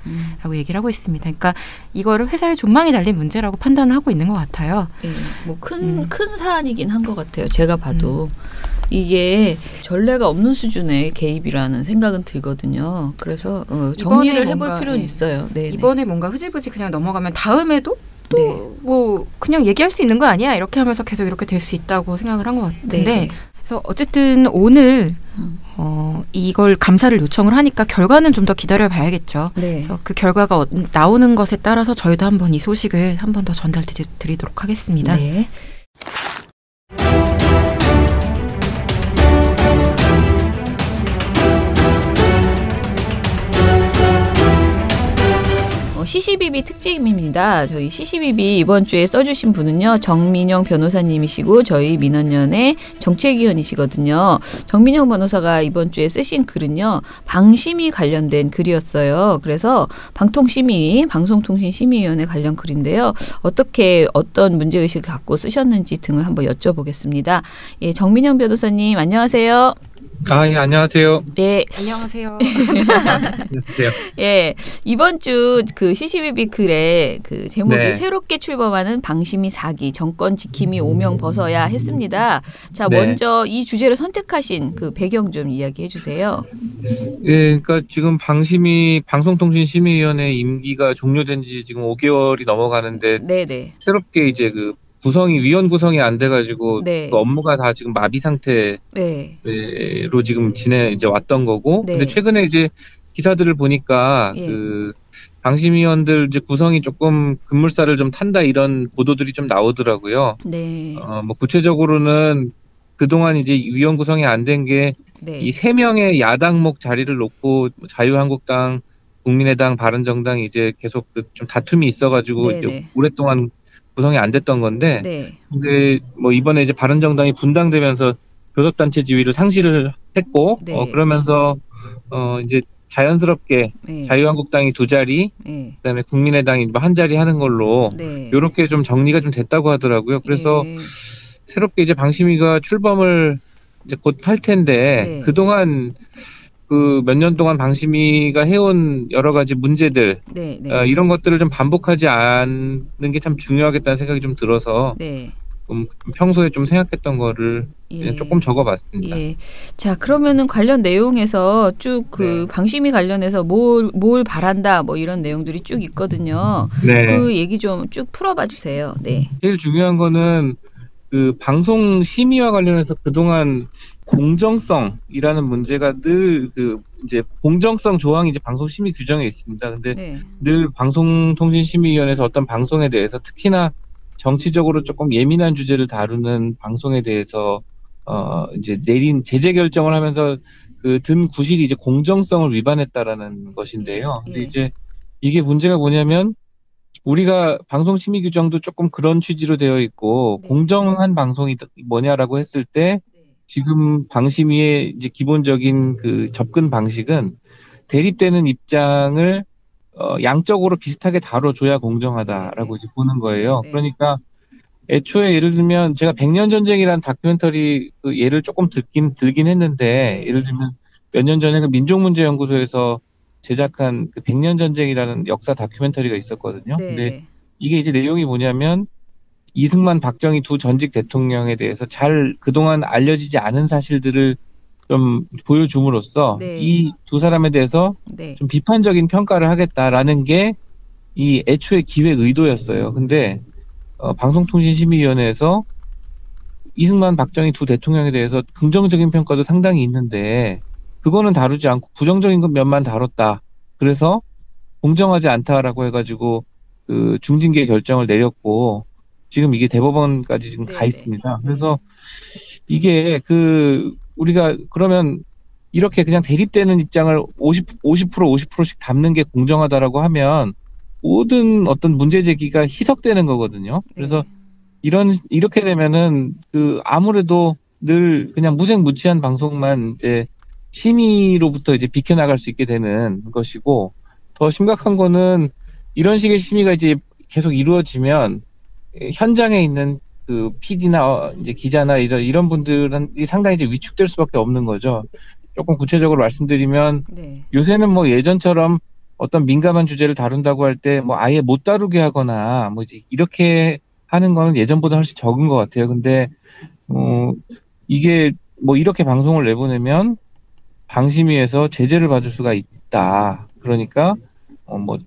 라고 얘기를 하고 있습니다. 그러니까 이거를 회사의 존망이 달린 문제라고 판단을 하고 있는 것 같아요. 뭐 큰 사안이긴 한 것 같아요. 제가 봐도. 이게 전례가 없는 수준의 개입이라는 생각은 들거든요. 그래서 정리를 해볼 필요는 있어요. 이번에 뭔가 흐지부지 그냥 넘어가면 다음에도 또 뭐 그냥 얘기할 수 있는 거 아니야? 이렇게 하면서 계속 이렇게 될 수 있다고 생각을 한 것 같은데 그래서 어쨌든 오늘 이걸 감사를 요청을 하니까 결과는 좀 더 기다려봐야겠죠. 그래서 그 결과가 나오는 것에 따라서 저희도 한번 이 소식을 한 번 더 전달드리도록 하겠습니다. CCBB 특집입니다. 저희 CCBB 이번 주에 써주신 분은요. 정민영 변호사님이시고 저희 민원연의 정책위원이시거든요. 정민영 변호사가 이번 주에 쓰신 글은요. 방심위 관련된 글이었어요. 그래서 방송통신심의위원회 관련 글인데요. 어떤 문제의식을 갖고 쓰셨는지 등을 한번 여쭤보겠습니다. 예, 정민영 변호사님 안녕하세요. 예, 안녕하세요. 네. 안녕하세요. 안녕하세요. 예, 이번 주 그 CCBB 글에 그 제목이 새롭게 출범하는 방심위 4기 정권 지킴이 오명 벗어야 했습니다. 자, 먼저 이 주제를 선택하신 그 배경 좀 이야기해 주세요. 예, 그러니까 지금 방송통신심의위원회 임기가 종료된 지 지금 5개월이 넘어가는데 새롭게 이제 그 위원 구성이 안 돼가지고 그 업무가 다 지금 마비 상태로 지금 이제 왔던 거고, 근데 최근에 이제 기사들을 보니까 그 방심위원들 이제 구성이 조금 급물살을 좀 탄다 이런 보도들이 좀 나오더라고요. 뭐 구체적으로는 그동안 이제 위원 구성이 안 된 게 이 3명의 야당목 자리를 놓고 자유한국당, 국민의당, 바른정당이 이제 계속 좀 다툼이 있어가지고 이제 오랫동안 구성이 안 됐던 건데, 근데 뭐 이번에 이제 바른정당이 분당되면서 교섭단체 지위를 상실을 했고, 그러면서 이제 자연스럽게 자유한국당이 2자리, 그다음에 국민의당이 한 자리 하는 걸로 이렇게 좀 정리가 좀 됐다고 하더라고요. 그래서 새롭게 이제 방심위가 출범을 이제 곧 할 텐데 그동안 그 몇 년 동안 방심위가 해온 여러 가지 문제들 이런 것들을 좀 반복하지 않는 게 참 중요하겠다는 생각이 좀 들어서 평소에 좀 생각했던 거를 조금 적어봤습니다. 예. 자, 그러면은 관련 내용에서 쭉 그 방심위 관련해서 뭘 바란다 뭐 이런 내용들이 쭉 있거든요. 네. 그 얘기 좀 쭉 풀어봐 주세요. 네. 제일 중요한 거는 그 방송 심의와 관련해서 그동안 공정성이라는 문제가 늘 그 이제 공정성 조항이 이제 방송 심의 규정에 있습니다. 근데 늘 방송통신심의위원회에서 어떤 방송에 대해서 특히나 정치적으로 조금 예민한 주제를 다루는 방송에 대해서 이제 내린 제재 결정을 하면서 그 든 구실이 이제 공정성을 위반했다라는 것인데요. 근데 이제 이게 문제가 뭐냐면 우리가 방송 심의 규정도 조금 그런 취지로 되어 있고 공정한 방송이 뭐냐라고 했을 때 지금 방심위의 이제 기본적인 그 접근 방식은 대립되는 입장을 양적으로 비슷하게 다뤄줘야 공정하다라고 이제 보는 거예요. 그러니까 애초에 예를 들면 제가 100년 전쟁이라는 다큐멘터리 그 예를 조금 들긴 했는데 예를 들면 몇 년 전에 그 민족문제연구소에서 제작한 그 100년 전쟁이라는 역사 다큐멘터리가 있었거든요. 근데 이게 이제 내용이 뭐냐면 이승만, 박정희 두 전직 대통령에 대해서 잘 그동안 알려지지 않은 사실들을 좀 보여줌으로써 이 두 사람에 대해서 좀 비판적인 평가를 하겠다라는 게 이 애초에 기획 의도였어요. 근데 방송통신심의위원회에서 이승만, 박정희 두 대통령에 대해서 긍정적인 평가도 상당히 있는데 그거는 다루지 않고 부정적인 면만 다뤘다. 그래서 공정하지 않다라고 해가지고 그 중징계 결정을 내렸고 지금 이게 대법원까지 지금 가 있습니다. 그래서 이게 그 우리가 그러면 이렇게 그냥 대립되는 입장을 50%씩 담는 게 공정하다라고 하면 모든 어떤 문제 제기가 희석되는 거거든요. 그래서 이렇게 되면은 그 아무래도 늘 그냥 무색무취한 방송만 이제 심의로부터 이제 비켜나갈 수 있게 되는 것이고 더 심각한 거는 이런 식의 심의가 이제 계속 이루어지면 현장에 있는 그 PD나 이제 기자나 이런 분들은 상당히 이제 위축될 수밖에 없는 거죠. 조금 구체적으로 말씀드리면 요새는 뭐 예전처럼 어떤 민감한 주제를 다룬다고 할 때 뭐 아예 못 다루게 하거나 뭐 이제 이렇게 하는 거는 예전보다 훨씬 적은 것 같아요. 근데 이게 뭐 이렇게 방송을 내보내면 방심위에서 제재를 받을 수가 있다. 그러니까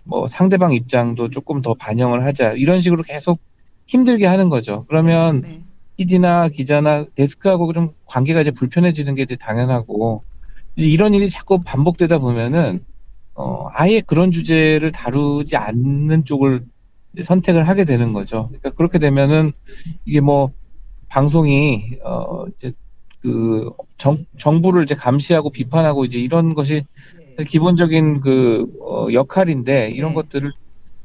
뭐 상대방 입장도 조금 더 반영을 하자. 이런 식으로 계속 힘들게 하는 거죠. 그러면 PD나 기자나 데스크하고 좀 관계가 이제 불편해지는 게 이제 당연하고 이런 일이 자꾸 반복되다 보면은 아예 그런 주제를 다루지 않는 쪽을 선택을 하게 되는 거죠. 그러니까 그렇게 되면은 이게 뭐 방송이 이제 그 정부를 이제 감시하고 비판하고 이제 이런 것이 기본적인 그 역할인데 이런 것들을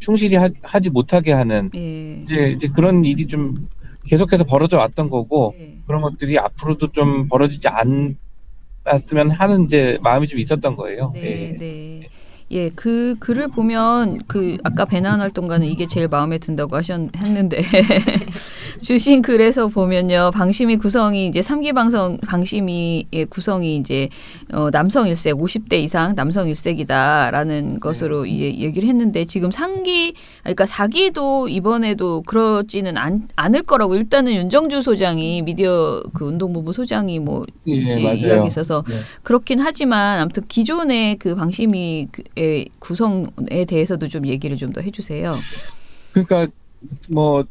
충실히 하지 못하게 하는 이제 그런 일이 좀 계속해서 벌어져 왔던 거고 그런 것들이 앞으로도 좀 벌어지지 않았으면 하는 이제 마음이 좀 있었던 거예요. 예, 그 글을 보면 그 아까 배나은 활동가는 이게 제일 마음에 든다고 했는데 주신 글에서 보면요. 방심위 구성이 이제 3기 방심위의 구성이 이제 남성 1색 50대 이상 남성 1색이다라는 것으로 이제 얘기를 했는데 지금 3기 그러니까 4기도 이번에도 그러지는 않을 거라고 일단은 윤정주 소장이 미디어 그 운동본부 소장이 뭐 이야기 있어서 그렇긴 하지만 아무튼 기존의 그 방심위 구성에 대해서도 좀 얘기를 좀 더 해주세요. 그러니까 뭐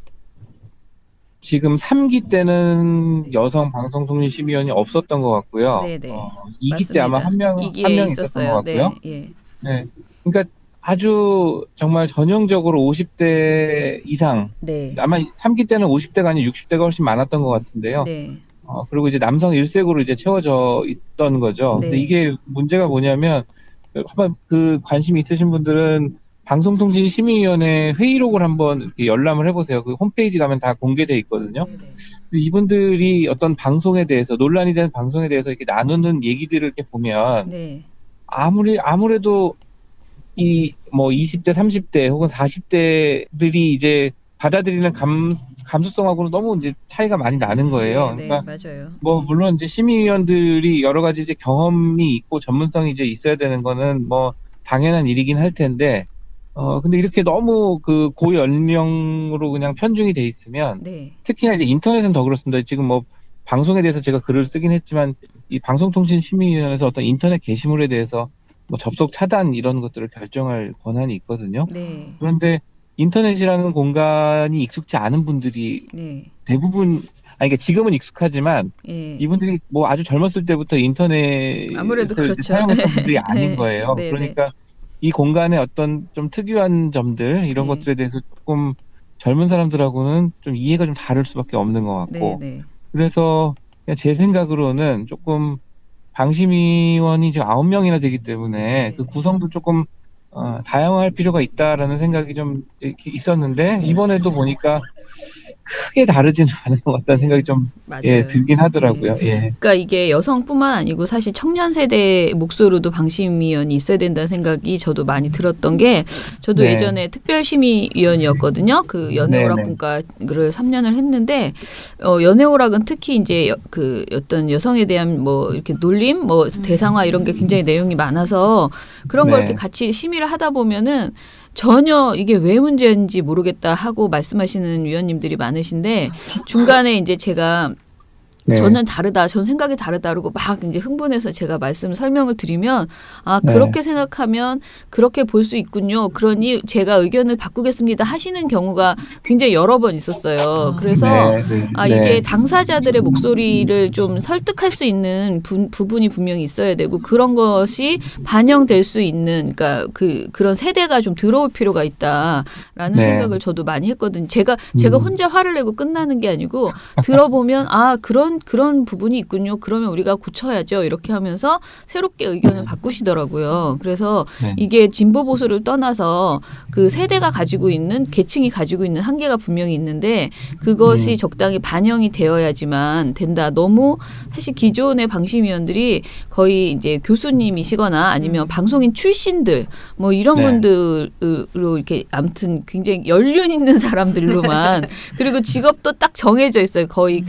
지금 3기 때는 여성 방송통신심의위원이 없었던 것 같고요. 2기 때 아마 한 명 있었던 것 같고요. 네, 그러니까 아주 정말 전형적으로 50대 이상. 아마 3기 때는 50대가 아니라 60대가 훨씬 많았던 것 같은데요. 그리고 이제 남성 1색으로 이제 채워져 있던 거죠. 근데 이게 문제가 뭐냐면 한번 그 관심 있으신 분들은 방송통신심의위원회 회의록을 한번 이렇게 열람을 해보세요. 그 홈페이지 가면 다 공개돼 있거든요. 이분들이 어떤 방송에 대해서 논란이 되는 방송에 대해서 이렇게 나누는 얘기들을 이렇게 보면 아무래도 이 뭐 20대, 30대 혹은 40대들이 이제 받아들이는 감수성하고는 너무 이제 차이가 많이 나는 거예요. 그러니까 맞아요. 뭐 물론 이제 심의위원들이 여러 가지 이제 경험이 있고 전문성이 이제 있어야 되는 거는 뭐 당연한 일이긴 할 텐데 근데 이렇게 너무 그 고연령으로 그냥 편중이 돼 있으면 네. 특히나 이제 인터넷은 더 그렇습니다. 지금 뭐 방송에 대해서 제가 글을 쓰긴 했지만 이 방송통신심의위원회에서 어떤 인터넷 게시물에 대해서 뭐 접속 차단 이런 것들을 결정할 권한이 있거든요. 네. 그런데 인터넷이라는 공간이 익숙지 않은 분들이 네. 대부분 그러니까 지금은 익숙하지만 예. 이분들이 뭐 아주 젊었을 때부터 인터넷을 아무래도 그렇죠. 사용했던 분들이 아닌 네. 거예요. 네, 그러니까 이 공간의 어떤 좀 특유한 점들 이런 네. 것들에 대해서 조금 젊은 사람들하고는 좀 이해가 좀 다를 수밖에 없는 것 같고 네. 그래서 그냥 제 생각으로는 조금 방심위원이 지금 9명이나 되기 때문에 그 구성도 조금 다양할 필요가 있다라는 생각이 좀 이렇게 있었는데 이번에도 보니까 크게 다르지는 않은 것 같다는 생각이 좀 들긴 하더라고요. 예. 그러니까 이게 여성뿐만 아니고 사실 청년 세대 목소리도 방심위원이 있어야 된다는 생각이 저도 많이 들었던 게 저도 네. 예전에 특별심의위원이었거든요. 그 연애오락분과를 3년을 했는데 연애오락은 특히 이제 그 어떤 여성에 대한 뭐 이렇게 놀림, 뭐 대상화 이런 게 굉장히 내용이 많아서 그런 걸 이렇게 같이 심의를 하다 보면은 전혀 이게 왜 문제인지 모르겠다 하고 말씀하시는 위원님들이 많으신데 중간에 이제 제가 저는 다르다, 전 생각이 다르다 그러고 막 이제 흥분해서 제가 설명을 드리면 그렇게 생각하면 그렇게 볼 수 있군요. 그러니 제가 의견을 바꾸겠습니다 하시는 경우가 굉장히 여러 번 있었어요. 그래서 이게 당사자들의 목소리를 좀 설득할 수 있는 부분이 분명히 있어야 되고 그런 것이 반영될 수 있는 그러니까 그런 세대가 좀 들어올 필요가 있다라는 생각을 저도 많이 했거든요. 제가 혼자 화를 내고 끝나는 게 아니고 들어보면 그런 부분이 있군요. 그러면 우리가 고쳐야죠. 이렇게 하면서 새롭게 의견을 바꾸시더라고요. 그래서 이게 진보 보수를 떠나서 그 세대가 가지고 있는 계층이 가지고 있는 한계가 분명히 있는데 그것이 적당히 반영이 되어야지만 된다. 너무 사실 기존의 방심위원들이 거의 이제 교수님이시거나 아니면 방송인 출신들 뭐 이런 분들로 이렇게 아무튼 굉장히 연륜 있는 사람들로만 그리고 직업도 딱 정해져 있어요. 거의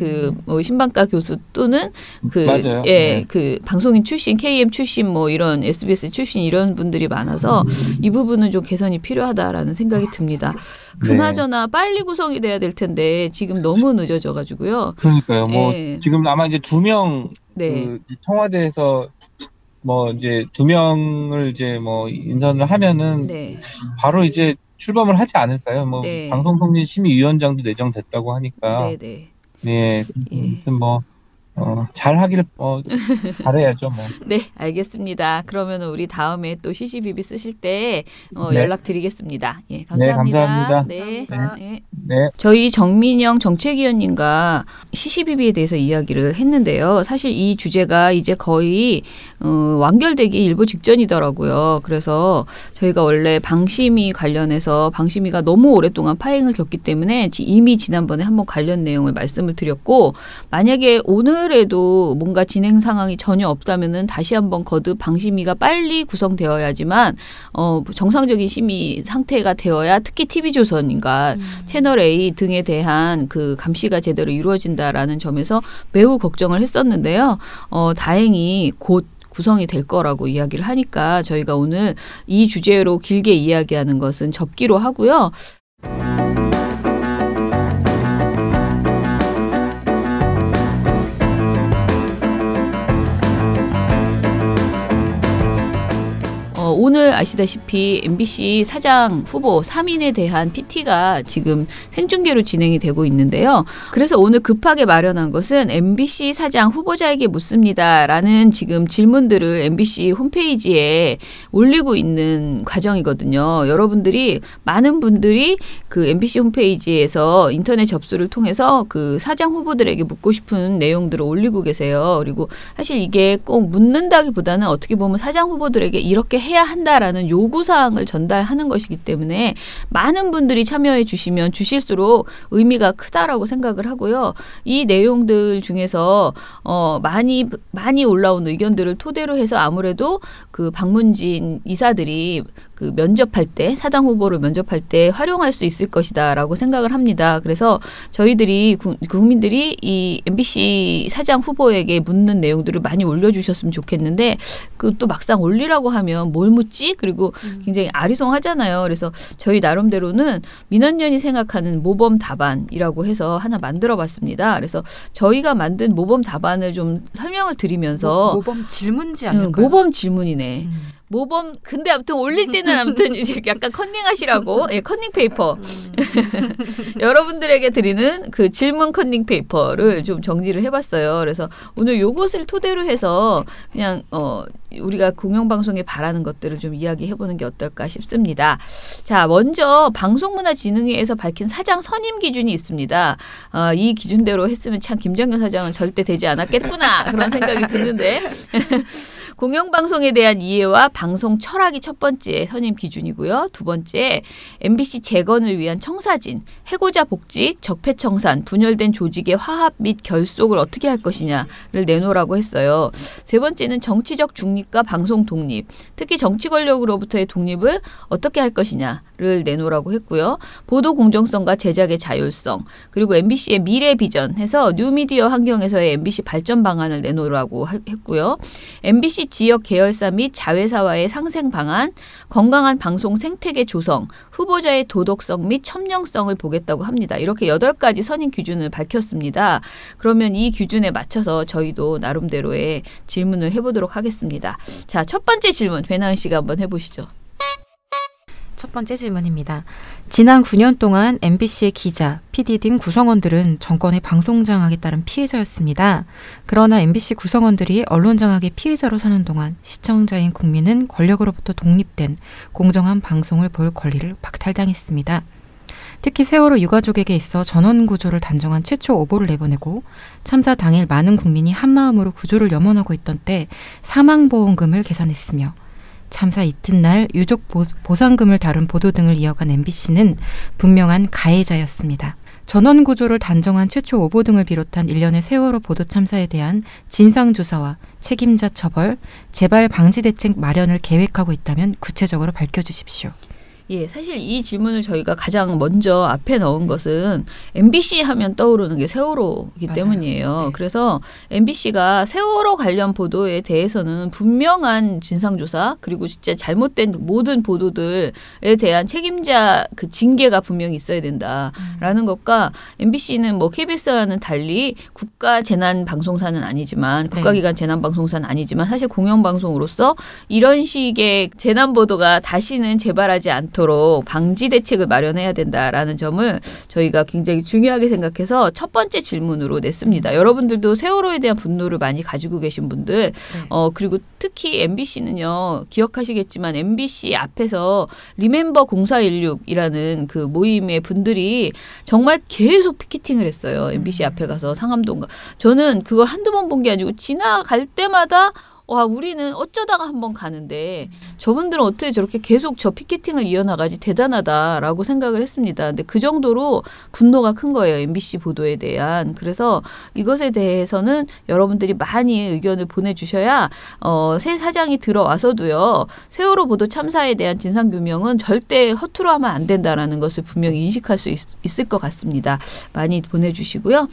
뭐 신방과 교수 또는 그 방송인 출신, KM 출신 뭐 이런 SBS 출신 이런 분들이 많아서 이 부분은 좀 개선이 필요하다라는 생각이 듭니다. 그나저나 빨리 구성이 돼야 될 텐데 지금 너무 늦어져 가지고요. 그러니까요. 뭐 지금 아마 이제 2명 그 청와대에서 뭐 이제 2명을 이제 뭐 인선을 하면은 바로 이제 출범을 하지 않을까요? 뭐 방송통신심의위원장도 내정됐다고 하니까. 아무튼 뭐 잘 하기를 잘해야죠. 뭐. 네, 알겠습니다. 그러면 우리 다음에 또 CCBB 쓰실 때 연락드리겠습니다. 예, 감사합니다. 네. 저희 정민영 정책위원님과 CCBB에 대해서 이야기를 했는데요. 사실 이 주제가 이제 거의 완결되기 일보 직전이더라고요. 그래서 저희가 원래 방심위 관련해서 방심위가 너무 오랫동안 파행을 겪기 때문에 이미 지난번에 한번 관련 내용을 말씀을 드렸고 만약에 오늘에도 뭔가 진행 상황이 전혀 없다면은 다시 한번 거듭 방심위가 빨리 구성되어야지만 정상적인 심의 상태가 되어야 특히 TV조선인가 채널A 등에 대한 그 감시가 제대로 이루어진다라는 점에서 매우 걱정을 했었는데요. 다행히 곧 구성이 될 거라고 이야기를 하니까 저희가 오늘 이 주제로 길게 이야기하는 것은 접기로 하고요. 오늘 아시다시피 MBC 사장 후보 3인에 대한 PT가 지금 생중계로 진행이 되고 있는데요. 그래서 오늘 급하게 마련한 것은 MBC 사장 후보자에게 묻습니다라는 지금 질문들을 MBC 홈페이지에 올리고 있는 과정이거든요. 여러분들이 많은 분들이 그 MBC 홈페이지에서 인터넷 접수를 통해서 그 사장 후보들에게 묻고 싶은 내용들을 올리고 계세요. 그리고 사실 이게 꼭 묻는다기보다는 어떻게 보면 사장 후보들에게 이렇게 해야 한다라는 요구사항을 전달하는 것이기 때문에 많은 분들이 참여해 주시면 주실수록 의미가 크다라고 생각을 하고요. 이 내용들 중에서 많이 올라온 의견들을 토대로 해서 아무래도 그 방문진 이사들이 그 그 면접할 때 사당 후보를 면접할 때 활용할 수 있을 것이다라고 생각을 합니다. 그래서 저희들이 국민들이 이 MBC 사장 후보에게 묻는 내용들을 많이 올려주셨으면 좋겠는데 그 또 막상 올리라고 하면 뭘 묻지? 그리고 굉장히 아리송하잖아요. 그래서 저희 나름대로는 민원연이 생각하는 모범 답안이라고 해서 하나 만들어봤습니다. 그래서 저희가 만든 모범 답안을 좀 설명을 드리면서 모범 질문지 않을까요? 모범 질문이네. 모범 근데 아무튼 올릴 때는 아무튼 이제 약간 컨닝하시라고 예, 컨닝 페이퍼 여러분들에게 드리는 그 질문 컨닝 페이퍼를 좀 정리를 해봤어요. 그래서 오늘 요것을 토대로 해서 그냥 우리가 공영방송에 바라는 것들을 좀 이야기해보는 게 어떨까 싶습니다. 자, 먼저 방송문화진흥회에서 밝힌 사장 선임 기준이 있습니다. 이 기준대로 했으면 참 김정현 사장은 절대 되지 않았겠구나 그런 생각이 드는데 공영방송에 대한 이해와 방송 철학이 첫 번째 선임 기준이고요. 두 번째, MBC 재건을 위한 청사진, 해고자 복직, 적폐청산, 분열된 조직의 화합 및 결속을 어떻게 할 것이냐를 내놓으라고 했어요. 세 번째는 정치적 중립과 방송 독립, 특히 정치 권력으로부터의 독립을 어떻게 할 것이냐를 내놓으라고 했고요. 보도 공정성과 제작의 자율성, 그리고 MBC의 미래 비전 해서 뉴미디어 환경에서의 MBC 발전 방안을 내놓으라고 했고요. MBC 지역 계열사 및 자회사와의 상생 방안, 건강한 방송 생태계 조성, 후보자의 도덕성 및 첨령성을 보겠다고 합니다. 이렇게 8가지 선임 기준을 밝혔습니다. 그러면 이 기준에 맞춰서 저희도 나름대로의 질문을 해보도록 하겠습니다. 자, 첫 번째 질문 배나은 씨가 한번 해보시죠. 첫 번째 질문입니다. 지난 9년 동안 MBC의 기자, PD 등 구성원들은 정권의 방송장악에 따른 피해자였습니다. 그러나 MBC 구성원들이 언론장악의 피해자로 사는 동안 시청자인 국민은 권력으로부터 독립된 공정한 방송을 볼 권리를 박탈당했습니다. 특히 세월호 유가족에게 있어 전원구조를 단정한 최초 오보를 내보내고 참사 당일 많은 국민이 한마음으로 구조를 염원하고 있던 때 사망보험금을 계산했으며 참사 이튿날 유족 보상금을 다룬 보도 등을 이어간 MBC는 분명한 가해자였습니다. 전원구조를 단정한 최초 오보 등을 비롯한 일련의 세월호 보도 참사에 대한 진상조사와 책임자 처벌, 재발 방지 대책 마련을 계획하고 있다면 구체적으로 밝혀주십시오. 예, 사실 이 질문을 저희가 가장 먼저 앞에 넣은 것은 MBC 하면 떠오르는 게 세월호이기 맞아요. 때문이에요. 네. 그래서 MBC가 세월호 관련 보도에 대해서는 분명한 진상조사 그리고 진짜 잘못된 모든 보도들에 대한 책임자 그 징계가 분명히 있어야 된다라는 것과 MBC는 뭐 KBS와는 달리 국가재난방송사는 아니지만 국가기관 재난방송사는 아니지만 사실 공영방송으로서 이런 식의 재난보도가 다시는 재발하지 않도록 방지 대책을 마련해야 된다라는 점을 저희가 굉장히 중요하게 생각해서 첫 번째 질문으로 냈습니다. 여러분들도 세월호에 대한 분노를 많이 가지고 계신 분들 그리고 특히 MBC는요. 기억하시겠지만 MBC 앞에서 리멤버 0416이라는 그 모임의 분들이 정말 계속 피켓팅을 했어요. MBC 앞에 가서 상암동 저는 그걸 한두 번 본 게 아니고 지나갈 때마다 와, 우리는 어쩌다가 한번 가는데 저분들은 어떻게 저렇게 계속 저 피켓팅을 이어나가지 대단하다라고 생각을 했습니다. 근데 그 정도로 분노가 큰 거예요. MBC 보도에 대한. 그래서 이것에 대해서는 여러분들이 많이 의견을 보내주셔야 새 사장이 들어와서도요. 세월호 보도 참사에 대한 진상규명은 절대 허투루 하면 안 된다라는 것을 분명히 인식할 수 있을 것 같습니다. 많이 보내주시고요.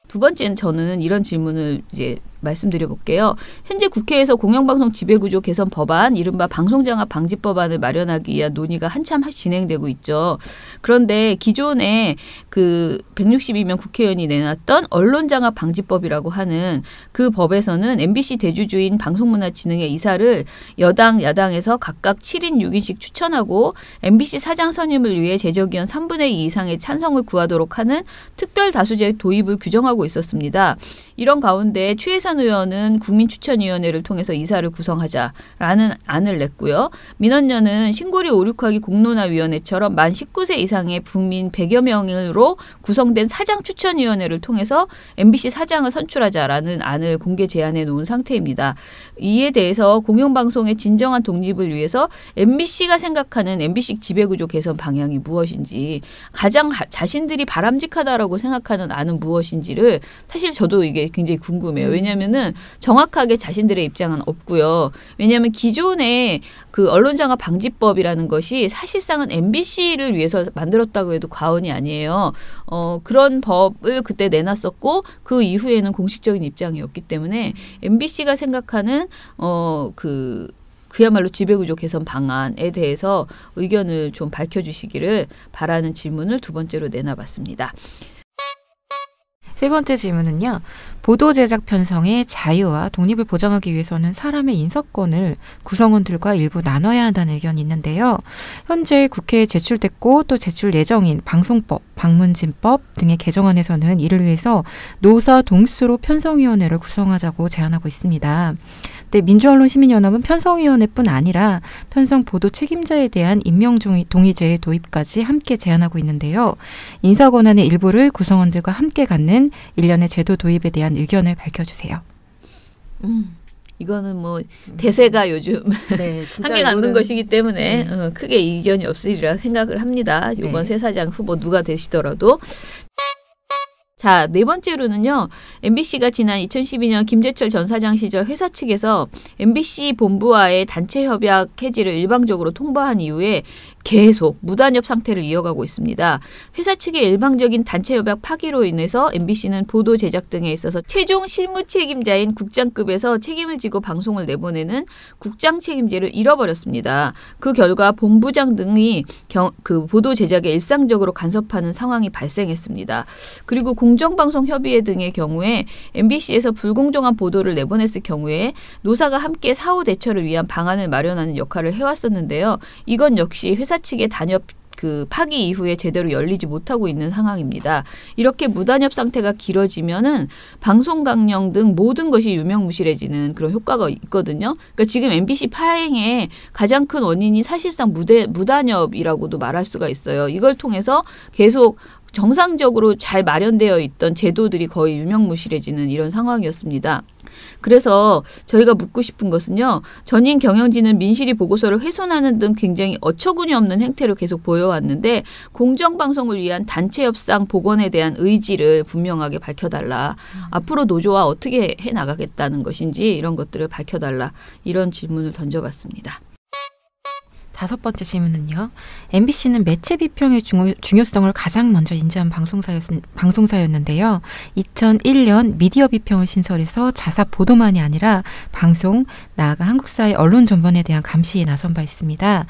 두 번째는 저는 이런 질문을 이제 말씀드려 볼게요. 현재 국회에서 공영방송 지배구조 개선 법안, 이른바 방송장악 방지법안을 마련하기 위한 논의가 한참 진행되고 있죠. 그런데 기존에 그 162명 국회의원이 내놨던 언론장악 방지법이라고 하는 그 법에서는 MBC 대주주인 방송문화진흥회 이사를 여당, 야당에서 각각 7인 6인씩 추천하고 MBC 사장 선임을 위해 재적의원 3분의 2 이상의 찬성을 구하도록 하는 특별다수제 도입을 규정하고 있었습니다. 이런 가운데 최혜선 의원은 국민추천위원회를 통해서 이사를 구성하자라는 안을 냈고요. 민원연은 신고리 5,6하기 공론화위원회처럼 만 19세 이상의 국민 100여 명으로 구성된 사장추천위원회를 통해서 MBC 사장을 선출하자라는 안을 공개 제안해 놓은 상태입니다. 이에 대해서 공영방송의 진정한 독립을 위해서 MBC가 생각하는 MBC 지배구조 개선 방향이 무엇인지 가장 자신들이 바람직하다라고 생각하는 안은 무엇인지를 사실 저도 이게 굉장히 궁금해요. 왜냐하면 왜냐하면은 정확하게 자신들의 입장은 없고요. 왜냐하면 기존의 그 언론장악 방지법이라는 것이 사실상은 MBC를 위해서 만들었다고 해도 과언이 아니에요. 그런 법을 그때 내놨었고 그 이후에는 공식적인 입장이었기 때문에 MBC가 생각하는 그야말로 지배구조 개선 방안에 대해서 의견을 좀 밝혀주시기를 바라는 질문을 두 번째로 내놔봤습니다. 세 번째 질문은요. 보도 제작 편성의 자유와 독립을 보장하기 위해서는 사람의 인사권을 구성원들과 일부 나눠야 한다는 의견이 있는데요. 현재 국회에 제출됐고 또 제출 예정인 방송법, 방문진법 등의 개정안에서는 이를 위해서 노사 동수로 편성위원회를 구성하자고 제안하고 있습니다. 네, 민주언론시민연합은 편성위원회뿐 아니라 편성 보도 책임자에 대한 임명동의제의 도입까지 함께 제안하고 있는데요. 인사권한의 일부를 구성원들과 함께 갖는 일련의 제도 도입에 대한 의견을 밝혀주세요. 이거는 뭐 대세가 요즘 네, 한계 갖는 것이기 때문에 크게 이견이 없으리라 생각을 합니다. 이번 새 사장 후보 누가 되시더라도. 자, 네 번째로는요. MBC가 지난 2012년 김재철 전 사장 시절 회사 측에서 MBC 본부와의 단체 협약 해지를 일방적으로 통보한 이후에 계속 무단협 상태를 이어가고 있습니다. 회사 측의 일방적인 단체 협약 파기로 인해서 MBC는 보도 제작 등에 있어서 최종 실무 책임자인 국장급에서 책임을 지고 방송을 내보내는 국장 책임제를 잃어버렸습니다. 그 결과 본부장 등이 그 보도 제작에 일상적으로 간섭하는 상황이 발생했습니다. 그리고 공정방송협의회 등의 경우에 MBC에서 불공정한 보도를 내보냈을 경우에 노사가 함께 사후 대처를 위한 방안을 마련하는 역할을 해왔었는데요. 이건 역시 회사 측의 단협 파기 이후에 제대로 열리지 못하고 있는 상황입니다. 이렇게 무단협 상태가 길어지면은 방송 강령 등 모든 것이 유명무실해지는 그런 효과가 있거든요. 그러니까 지금 MBC 파행의 가장 큰 원인이 사실상 무단협이라고도 말할 수가 있어요. 이걸 통해서 계속 정상적으로 잘 마련되어 있던 제도들이 거의 유명무실해지는 이런 상황이었습니다. 그래서 저희가 묻고 싶은 것은요. 전임 경영진은 민실이 보고서를 훼손하는 등 굉장히 어처구니 없는 행태를 계속 보여왔는데 공정방송을 위한 단체 협상 복원에 대한 의지를 분명하게 밝혀달라. 앞으로 노조와 어떻게 해나가겠다는 것인지 이런 것들을 밝혀달라. 이런 질문을 던져봤습니다. 다섯 번째 질문은요. MBC는 매체 비평의 중요성을 가장 먼저 인지한 방송사였는데요. 2001년 미디어 비평을 신설해서 자사 보도만이 아니라 방송, 나아가 한국사의 언론 전반에 대한 감시에 나선 바 있습니다.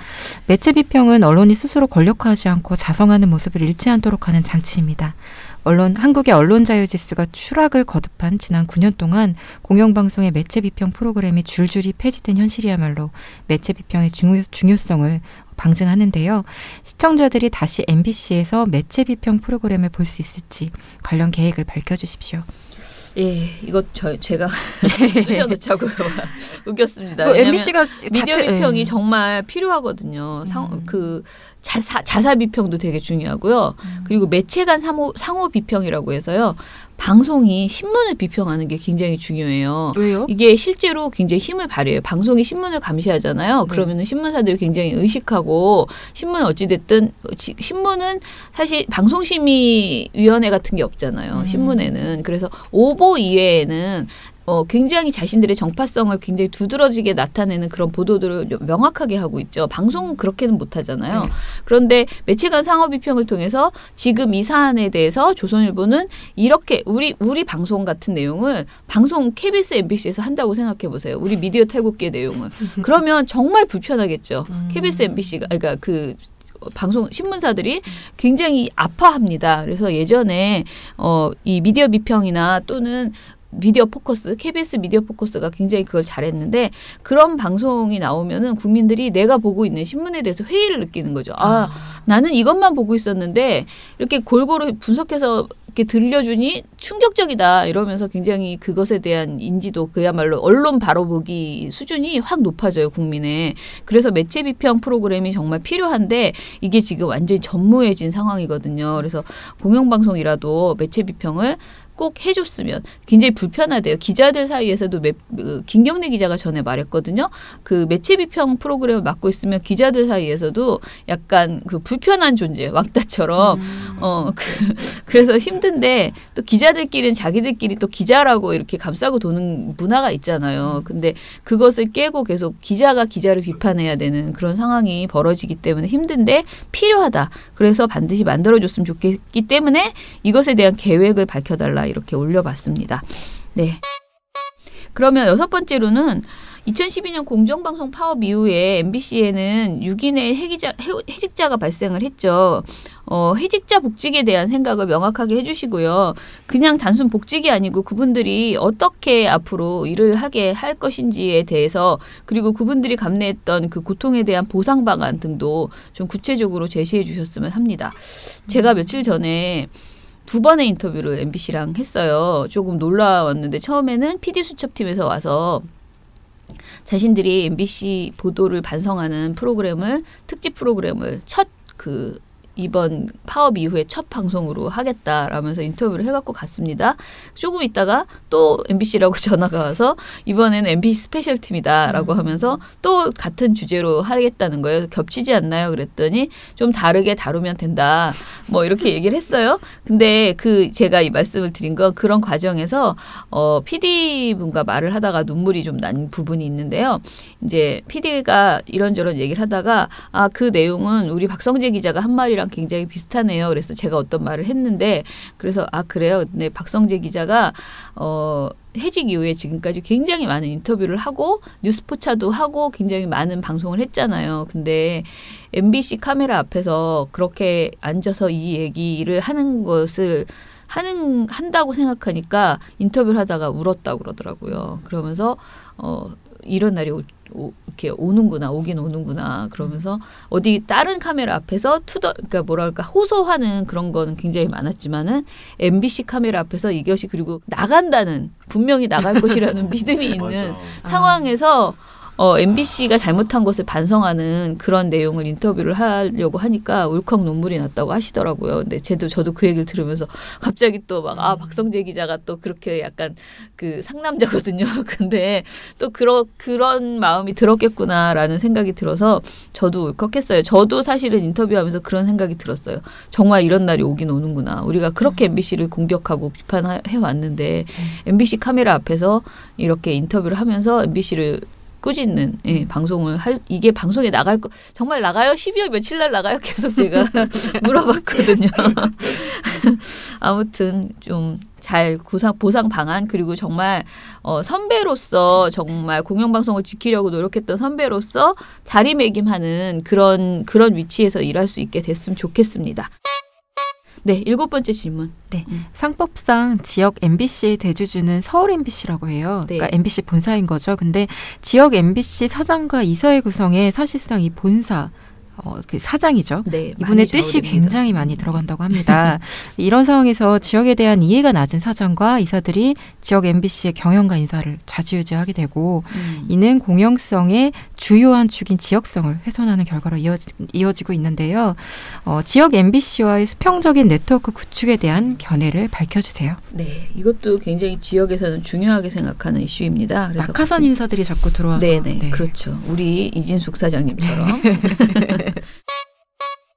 매체 비평은 언론이 스스로 권력화하지 않고 자성하는 모습을 잃지 않도록 하는 장치입니다. 한국의 언론자유지수가 추락을 거듭한 지난 9년 동안 공영방송의 매체 비평 프로그램이 줄줄이 폐지된 현실이야말로 매체 비평의 중요성을 방증하는데요. 시청자들이 다시 MBC에서 매체 비평 프로그램을 볼 수 있을지 관련 계획을 밝혀주십시오. 예, 이거 제가 쑤셔놓자고 웃겼습니다. MBC가 미디어 비평이 정말 필요하거든요. 자사 비평도 되게 중요하고요. 그리고 매체 간 상호 비평이라고 해서요. 방송이 신문을 비평하는 게 굉장히 중요해요. 왜요? 이게 실제로 굉장히 힘을 발휘해요. 방송이 신문을 감시하잖아요. 그러면은 신문사들이 굉장히 의식하고 어찌됐든 신문은 사실 방송심의위원회 같은 게 없잖아요. 신문에는. 그래서 오보 이외에는 굉장히 자신들의 정파성을 굉장히 두드러지게 나타내는 그런 보도들을 명확하게 하고 있죠. 방송은 그렇게는 못하잖아요. 그런데 매체 간 상호 비평을 통해서 지금 이 사안에 대해서 조선일보는 이렇게 우리 방송 같은 내용을 방송 KBS, MBC에서 한다고 생각해 보세요. 우리 미디어 탈국기의 내용을. 그러면 정말 불편하겠죠. KBS, MBC가 그러니까 방송 신문사들이 굉장히 아파합니다. 그래서 예전에 이 미디어 비평이나 또는 미디어 포커스, KBS 미디어 포커스가 굉장히 그걸 잘했는데 그런 방송이 나오면은 국민들이 내가 보고 있는 신문에 대해서 회의를 느끼는 거죠. 나는 이것만 보고 있었는데 이렇게 골고루 분석해서 이렇게 들려주니 충격적이다 이러면서 굉장히 그것에 대한 인지도 그야말로 언론 바로보기 수준이 확 높아져요 국민의. 그래서 매체 비평 프로그램이 정말 필요한데 이게 지금 완전히 전무해진 상황이거든요. 그래서 공영방송이라도 매체 비평을 꼭 해줬으면 굉장히 불편하대요. 기자들 사이에서도 김경래 기자가 전에 말했거든요. 그 매체 비평 프로그램을 맡고 있으면 기자들 사이에서도 약간 그 불편한 존재, 왕따처럼 그래서 힘든데 또 기자들끼리는 자기들끼리 또 기자라고 이렇게 감싸고 도는 문화가 있잖아요. 근데 그것을 깨고 계속 기자가 기자를 비판해야 되는 그런 상황이 벌어지기 때문에 힘든데 필요하다. 그래서 반드시 만들어줬으면 좋겠기 때문에 이것에 대한 계획을 밝혀달라 이렇게 올려봤습니다. 네. 그러면 6번째로는 2012년 공정방송 파업 이후에 MBC에는 6인의 해직자가 발생을 했죠. 해직자 복직에 대한 생각을 명확하게 해주시고요. 그냥 단순 복직이 아니고 그분들이 어떻게 앞으로 일을 하게 할 것인지에 대해서 그리고 그분들이 감내했던 그 고통에 대한 보상 방안 등도 좀 구체적으로 제시해 주셨으면 합니다. 제가 며칠 전에 2번의 인터뷰를 MBC랑 했어요. 조금 놀라웠는데 처음에는 PD수첩팀에서 와서 자신들이 MBC 보도를 반성하는 프로그램을 특집 프로그램을 이번 파업 이후에 첫 방송으로 하겠다라면서 인터뷰를 해갖고 갔습니다. 조금 있다가 또 MBC라고 전화가 와서 이번에는 MBC 스페셜 팀이다라고 하면서 또 같은 주제로 하겠다는 거예요. 겹치지 않나요? 그랬더니 좀 다르게 다루면 된다. 뭐 이렇게 얘기를 했어요. 근데 제가 이 말씀을 드린 건 그런 과정에서 PD분과 말을 하다가 눈물이 좀 난 부분이 있는데요. 이제 PD가 이런저런 얘기를 하다가 그 내용은 우리 박성재 기자가 한 말이랑 굉장히 비슷하네요. 그래서 제가 어떤 말을 했는데 그래서 그래요. 근데 박성재 기자가 해직 이후에 지금까지 굉장히 많은 인터뷰를 하고 뉴스포차도 하고 굉장히 많은 방송을 했잖아요. 근데 MBC 카메라 앞에서 그렇게 앉아서 이 얘기를 하는 것을 한다고 생각하니까 인터뷰를 하다가 울었다고 그러더라고요. 그러면서 이런 날이 이렇게 오긴 오는구나. 그러면서 어디 다른 카메라 앞에서 그러니까 뭐랄까 호소하는 그런 거는 굉장히 많았지만은 MBC 카메라 앞에서 이것이 그리고 분명히 나갈 것이라는 믿음이 있는 상황에서 MBC가 잘못한 것을 반성하는 그런 내용을 인터뷰를 하려고 하니까 울컥 눈물이 났다고 하시더라고요. 근데 저도 그 얘기를 들으면서 갑자기 또 막 박성재 기자가 또 그렇게 약간 그 상남자거든요. 근데 또 그런 마음이 들었겠구나라는 생각이 들어서 저도 울컥했어요. 저도 사실은 인터뷰하면서 그런 생각이 들었어요. 정말 이런 날이 오긴 오는구나. 우리가 그렇게 MBC를 공격하고 비판해 왔는데 MBC 카메라 앞에서 이렇게 인터뷰를 하면서 MBC를 꾸짖는 방송을 이게 방송에 나갈 거 정말 나가요? 12월 며칠 날 나가요? 계속 제가 물어봤거든요. 아무튼 좀 잘 보상 방안 그리고 정말 선배로서 정말 공영방송을 지키려고 노력했던 선배로서 자리매김하는 그런 위치에서 일할 수 있게 됐으면 좋겠습니다. 네, 7번째 질문. 네, 상법상 지역 MBC의 대주주는 서울 MBC라고 해요. 네. 그러니까 MBC 본사인 거죠. 근데 지역 MBC 사장과 이사회 구성에 사실상 이 본사 그 사장이죠. 네, 이분의 뜻이 굉장히 많이 들어간다고 합니다. 이런 상황에서 지역에 대한 이해가 낮은 사장과 이사들이 지역 MBC의 경영과 인사를 좌지우지하게 되고 이는 공영성의 주요한 축인 지역성을 훼손하는 결과로 이어지고 있는데요. 지역 MBC와의 수평적인 네트워크 구축에 대한 견해를 밝혀주세요. 네, 이것도 굉장히 지역에서는 중요하게 생각하는 이슈입니다. 그래서 낙하산 인사들이 자꾸 들어와서. 네, 그렇죠. 우리 이진숙 사장님처럼.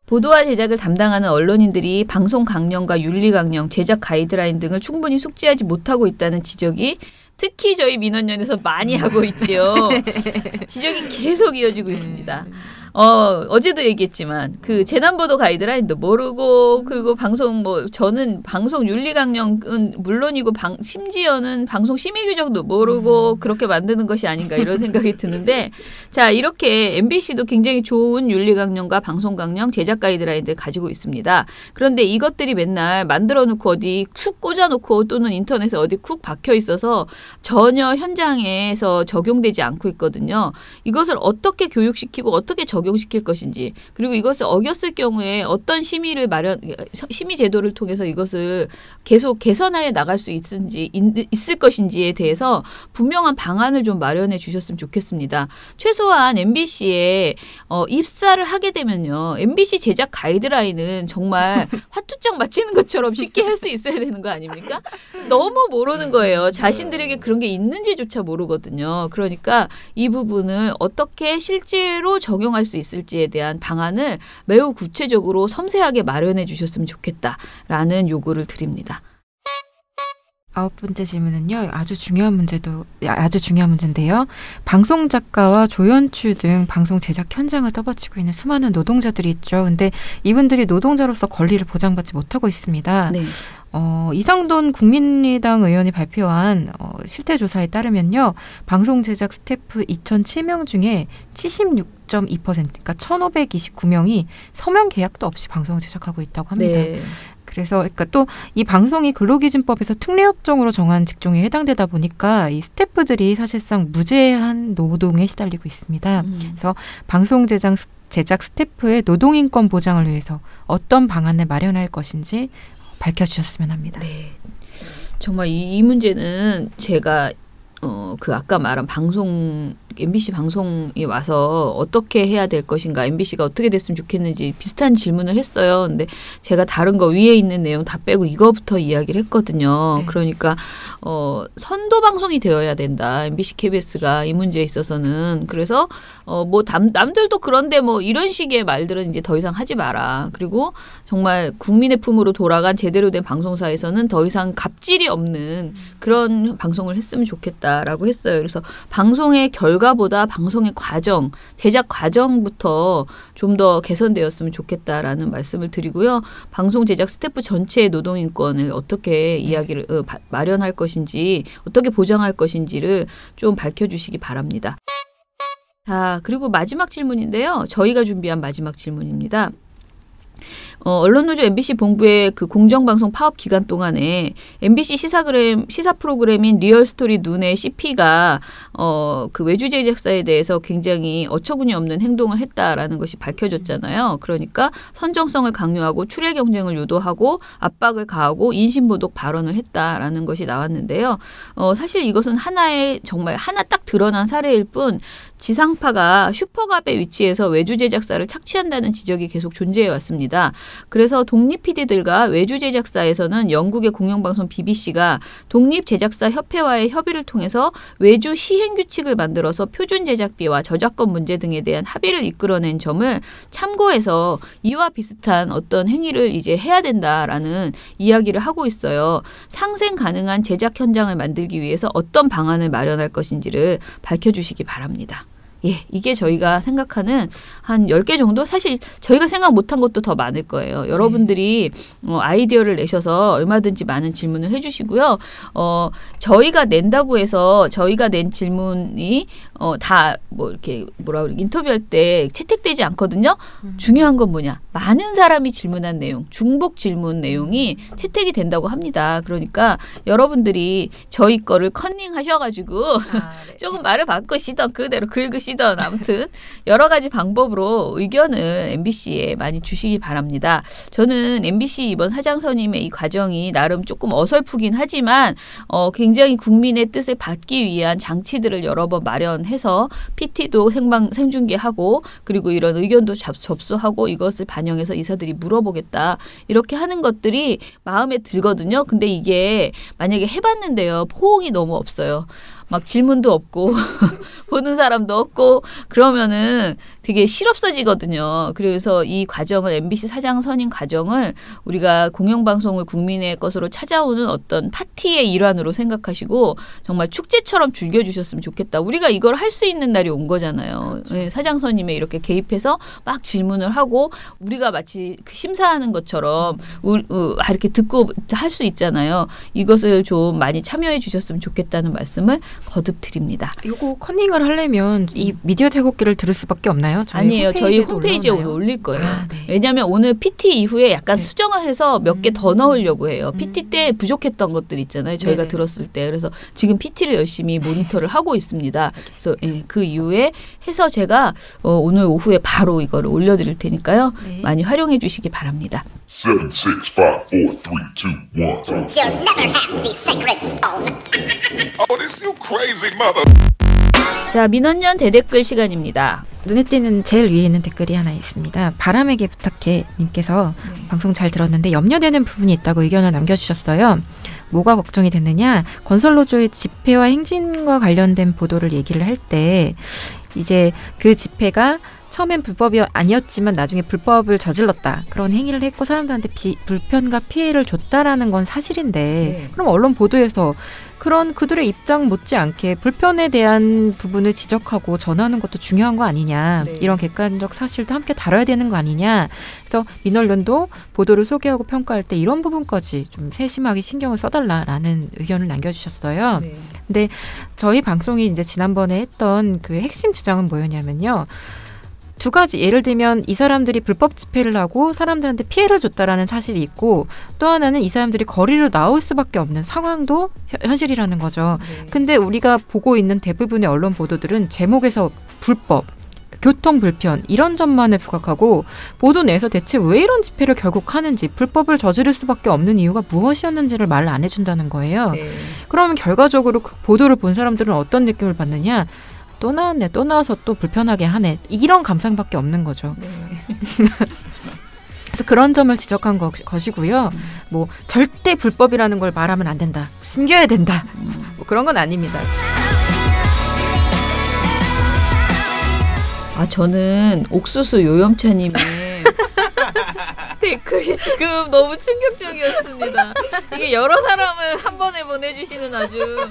보도와 제작을 담당하는 언론인들이 방송 강령과 윤리 강령, 제작 가이드라인 등을 충분히 숙지하지 못하고 있다는 지적이 특히 저희 민원연에서 많이 하고 있지요. 지적이 계속 이어지고 있습니다. 어제도 얘기했지만 그 재난보도 가이드라인도 모르고 그리고 저는 방송 윤리강령은 물론이고 심지어는 방송 심의규정도 모르고 그렇게 만드는 것이 아닌가 이런 생각이 드는데 자 이렇게 MBC도 굉장히 좋은 윤리강령과 방송강령 제작 가이드라인들 가지고 있습니다. 그런데 이것들이 맨날 만들어 놓고 어디 쿡 꽂아놓고 또는 인터넷에 어디 쿡 박혀 있어서 전혀 현장에서 적용되지 않고 있거든요. 이것을 어떻게 교육시키고 어떻게 적용시키고 적용시킬 것인지 그리고 이것을 어겼을 경우에 어떤 심의 제도를 통해서 이것을 계속 개선하여 나갈 수 있을 것인지에 대해서 분명한 방안을 좀 마련해 주셨으면 좋겠습니다. 최소한 MBC에 입사를 하게 되면요. MBC 제작 가이드라인은 정말 화투장 맞히는 것처럼 쉽게 할 수 있어야 되는 거 아닙니까? 너무 모르는 거예요. 자신들에게 그런 게 있는지조차 모르거든요. 그러니까 이 부분을 어떻게 실제로 적용할 수 있을지에 대한 방안을 매우 구체적으로 섬세하게 마련해 주셨으면 좋겠다라는 요구를 드립니다. 9번째 질문은요. 아주 중요한 문제인데요. 방송 작가와 조연출 등 방송 제작 현장을 떠받치고 있는 수많은 노동자들이 있죠. 근데 이분들이 노동자로서 권리를 보장받지 못하고 있습니다. 네. 이상돈 국민의당 의원이 발표한 실태조사에 따르면요. 방송 제작 스태프 2,007명 중에 76.2%, 그러니까 1,529명이 서명 계약도 없이 방송을 제작하고 있다고 합니다. 네. 그래서 그러니까 또 이 방송이 근로기준법에서 특례업종으로 정한 직종에 해당되다 보니까 이 스태프들이 사실상 무제한 노동에 시달리고 있습니다. 그래서 방송 제작 스태프의 노동인권 보장을 위해서 어떤 방안을 마련할 것인지 밝혀주셨으면 합니다. 네. 정말 이 문제는 제가 아까 말한 MBC 방송에 와서 어떻게 해야 될 것인가, MBC가 어떻게 됐으면 좋겠는지 비슷한 질문을 했어요. 근데 제가 다른 거 위에 있는 내용 다 빼고 이거부터 이야기를 했거든요. 네. 그러니까 선도 방송이 되어야 된다. MBC, KBS가 이 문제에 있어서는. 그래서 남들도 그런데 이런 식의 말들은 이제 더 이상 하지 마라. 그리고 정말 국민의 품으로 돌아간 제대로 된 방송사에서는 더 이상 갑질이 없는 그런 방송을 했으면 좋겠다라고 했어요. 그래서 방송의 결과보다 방송의 과정, 제작 과정부터 좀 더 개선되었으면 좋겠다라는 말씀을 드리고요. 방송 제작 스태프 전체의 노동인권을 어떻게 이야기를 마련할 것인지, 어떻게 보장할 것인지를 좀 밝혀주시기 바랍니다. 자, 그리고 마지막 질문인데요. 저희가 준비한 마지막 질문입니다. 언론노조 MBC 본부의 그 공정방송 파업 기간 동안에 MBC 시사 프로그램인 리얼스토리 눈의 CP가 그 외주 제작사에 대해서 굉장히 어처구니 없는 행동을 했다라는 것이 밝혀졌잖아요. 그러니까 선정성을 강요하고 출애 경쟁을 유도하고 압박을 가하고 인신모독 발언을 했다라는 것이 나왔는데요. 사실 이것은 정말 하나 딱 드러난 사례일 뿐 지상파가 슈퍼갑의 위치에서 외주 제작사를 착취한다는 지적이 계속 존재해 왔습니다. 그래서 독립 PD들과 외주 제작사에서는 영국의 공영방송 BBC가 독립 제작사 협회와의 협의를 통해서 외주 시행 규칙을 만들어서 표준 제작비와 저작권 문제 등에 대한 합의를 이끌어낸 점을 참고해서 이와 비슷한 어떤 행위를 이제 해야 된다라는 이야기를 하고 있어요. 상생 가능한 제작 현장을 만들기 위해서 어떤 방안을 마련할 것인지를 밝혀주시기 바랍니다. 예, 이게 저희가 생각하는 한 10개 정도? 사실 저희가 생각 못한 것도 더 많을 거예요. 여러분들이 아이디어를 내셔서 얼마든지 많은 질문을 해주시고요. 저희가 낸다고 해서 저희가 낸 질문이 다 이렇게 인터뷰할 때 채택되지 않거든요. 중요한 건 뭐냐? 많은 사람이 질문한 내용, 중복 질문 내용이 채택이 된다고 합니다. 그러니까 여러분들이 저희 거를 컨닝하셔가지고 조금 말을 바꾸시던 그대로 긁으시던 아무튼 여러 가지 방법으로 의견을 MBC에 많이 주시기 바랍니다. 저는 MBC 이번 사장 선임의 이 과정이 나름 조금 어설프긴 하지만 굉장히 국민의 뜻을 받기 위한 장치들을 여러 번 마련해서 PT도 생중계하고 그리고 이런 의견도 접수하고 이것을 반영해서 이사들이 물어보겠다. 이렇게 하는 것들이 마음에 들거든요. 근데 이게 만약에 해봤는데요. 호응이 너무 없어요. 막 질문도 없고 보는 사람도 없고 그러면은 되게 실없어지거든요. 그래서 이 과정을 MBC 사장 선임 과정을 우리가 공영방송을 국민의 것으로 찾아오는 어떤 파티의 일환으로 생각하시고 정말 축제처럼 즐겨주셨으면 좋겠다. 우리가 이걸 할 수 있는 날이 온 거잖아요. 그렇죠. 네, 사장 선임에 이렇게 개입해서 막 질문을 하고 우리가 마치 심사하는 것처럼 이렇게 듣고 할 수 있잖아요. 이것을 좀 많이 참여해 주셨으면 좋겠다는 말씀을 거듭 드립니다. 이거 커닝을 하려면 이 미디어 태국기를 들을 수밖에 없나요? 아니에요. 저희 홈페이지에 오늘 올릴 거예요. 네. 왜냐하면 오늘 PT 이후에 약간 수정해서 몇 개 더 넣으려고 해요. PT 때 부족했던 것들 있잖아요. 저희가 들었을 때. 그래서 지금 PT를 열심히 모니터를 하고 있습니다. 그래서 그 이후에 해서 제가 오늘 오후에 바로 이거를 올려드릴 테니까요. 많이 활용해 주시기 바랍니다. 7, 6, 5, 4, 3, 2, 1. You'll never have the sacred stone. Oh, this you crazy mother. 자, 민원연 대댓글 시간입니다. 눈에 띄는 제일 위에 있는 댓글이 하나 있습니다. 바람에게 부탁해 님께서 방송 잘 들었는데 염려되는 부분이 있다고 의견을 남겨주셨어요. 뭐가 걱정이 됐느냐? 건설노조의 집회와 행진과 관련된 보도를 얘기를 할 때 이제 그 집회가 처음엔 불법이 아니었지만 나중에 불법을 저질렀다. 그런 행위를 했고 사람들한테 불편과 피해를 줬다라는 건 사실인데 그럼 언론 보도에서 그런 그들의 입장 못지않게 불편에 대한 부분을 지적하고 전하는 것도 중요한 거 아니냐. 이런 객관적 사실도 함께 다뤄야 되는 거 아니냐. 그래서 민원련도 보도를 소개하고 평가할 때 이런 부분까지 좀 세심하게 신경을 써달라라는 의견을 남겨주셨어요. 근데 저희 방송이 이제 지난번에 했던 그 핵심 주장은 뭐였냐면요. 두 가지 예를 들면 이 사람들이 불법 집회를 하고 사람들한테 피해를 줬다라는 사실이 있고 또 하나는 이 사람들이 거리로 나올 수밖에 없는 상황도 현실이라는 거죠. 근데 우리가 보고 있는 대부분의 언론 보도들은 제목에서 불법, 교통 불편 이런 점만을 부각하고 보도 내에서 대체 왜 이런 집회를 결국 하는지 불법을 저지를 수밖에 없는 이유가 무엇이었는지를 말을 안 해준다는 거예요. 그러면 결과적으로 그 보도를 본 사람들은 어떤 느낌을 받느냐? 또 나왔네. 또 나와서 또 불편하게 하네. 이런 감상밖에 없는 거죠. 그래서 그런 점을 지적한 것이고요. 뭐 절대 불법이라는 걸 말하면 안 된다. 숨겨야 된다. 뭐 그런 건 아닙니다. 아, 저는 옥수수 요염차님의 댓글이 지금 너무 충격적이었습니다. 이게 여러 사람을 한 번에 보내주시는 아주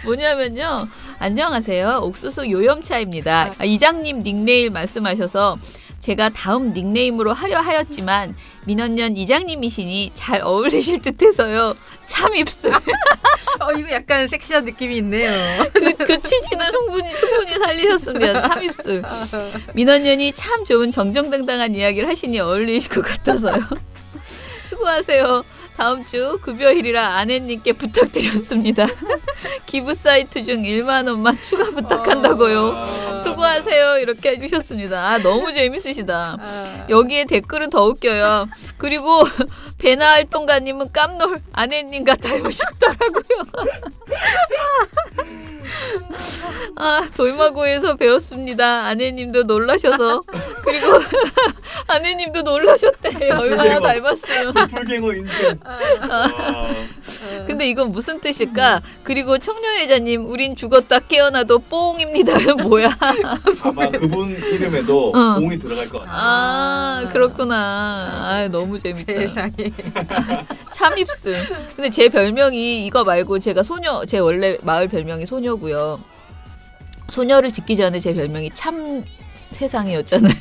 뭐냐면요. 안녕하세요. 옥수수 요염차입니다. 이장님 닉네임 말씀하셔서 제가 다음 닉네임으로 하려 하였지만 민원연 이장님이시니 잘 어울리실 듯해서요. 참 입술. 이거 약간 섹시한 느낌이 있네요. 그 취지는 충분히 살리셨습니다. 참 입술. 민원연이 참 좋은 정정당당한 이야기를 하시니 어울리실 것 같아서요. 수고하세요. 다음 주 급여일이라 아내님께 부탁드렸습니다. 기부 사이트 중 1만 원만 추가 부탁한다고요. 수고하세요. 이렇게 해주셨습니다. 아, 너무 재밌으시다. 여기에 댓글은 더 웃겨요. 그리고 배나 활동가님은 깜놀 아내님과 닮으셨더라고요. 아, 돌마고에서 배웠습니다. 아내님도 놀라셔서. 그리고 아내님도 놀라셨대. 얼마나 닮았으면. 불갱어 인증. 근데 이건 무슨 뜻일까? 그리고 청년회장님, 우린 죽었다 깨어나도 뽕입니다. 뭐야? 아마 그분 이름에도 뽕이 들어갈 것 같아요. 아, 그렇구나. 아, 너무 재밌다. 세상에. 참입술. 근데 제 별명이 이거 말고 제가 제 원래 마을 별명이 소녀고요. 소녀를 짓기 전에 제 별명이 참 세상이었잖아요.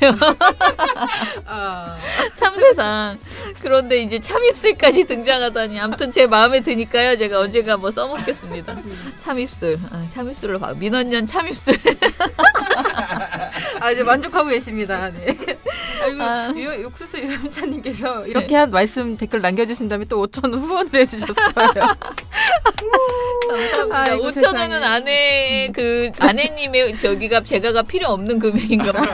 참 세상. 그런데 이제 참입술까지 등장하다니 아무튼 제 마음에 드니까요. 제가 언젠가 뭐 써먹겠습니다. 참입술. 참입술로 봐. 민원연 참입술. 이제 만족하고 계십니다. 네. 그리고 옥수수 유영찬님께서 이렇게 한 말씀 댓글 남겨주신 다음에 또 5,000원 후원을 해주셨어요. 감사합니다. 5,000원은 아내님의 제가가 필요 없는 금액인가 봐요.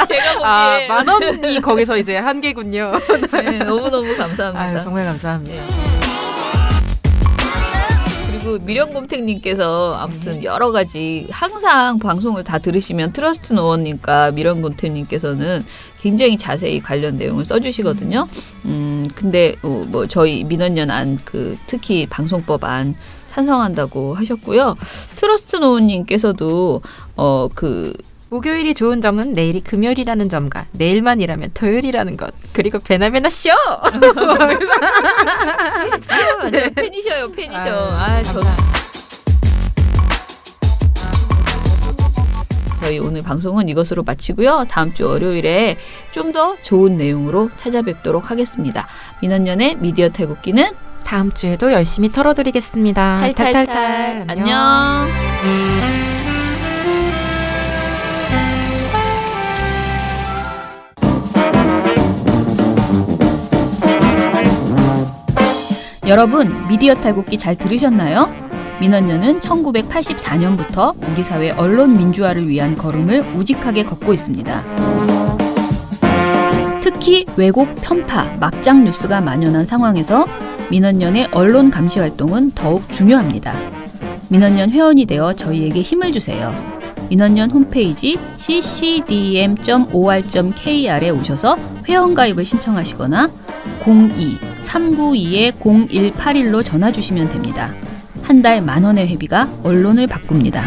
제가 보기에 10,000원이 거기서 이제 한계군요. 네, 너무너무 감사합니다. 정말 감사합니다. 그리고 미련곰탱님께서 아무튼 여러 가지 항상 방송을 다 들으시면 트러스트 노원님과 미련곰탱님께서는 굉장히 자세히 관련 내용을 써주시거든요. 근데 뭐 저희 민원연 안 특히 방송법 안 찬성한다고 하셨고요. 트러스트 노원님께서도 목요일이 좋은 점은 내일이 금요일이라는 점과 내일만 일하면 토요일이라는 것. 그리고 베나베나 쇼! 네. 팬이셔요. 저희 오늘 방송은 이것으로 마치고요. 다음 주 월요일에 좀 더 좋은 내용으로 찾아뵙도록 하겠습니다. 민원연의 미디어 태국기는 다음 주에도 열심히 털어드리겠습니다. 탈탈탈. 안녕. 여러분, 미디어 탈곡기 잘 들으셨나요? 민원연은 1984년부터 우리 사회 언론 민주화를 위한 걸음을 우직하게 걷고 있습니다. 특히 왜곡, 편파, 막장 뉴스가 만연한 상황에서 민원연의 언론 감시 활동은 더욱 중요합니다. 민원연 회원이 되어 저희에게 힘을 주세요. 민원연 홈페이지 ccdm.or.kr에 오셔서 회원가입을 신청하시거나 02-392-0181로 전화 주시면 됩니다. 한 달 10,000원의 회비가 언론을 바꿉니다.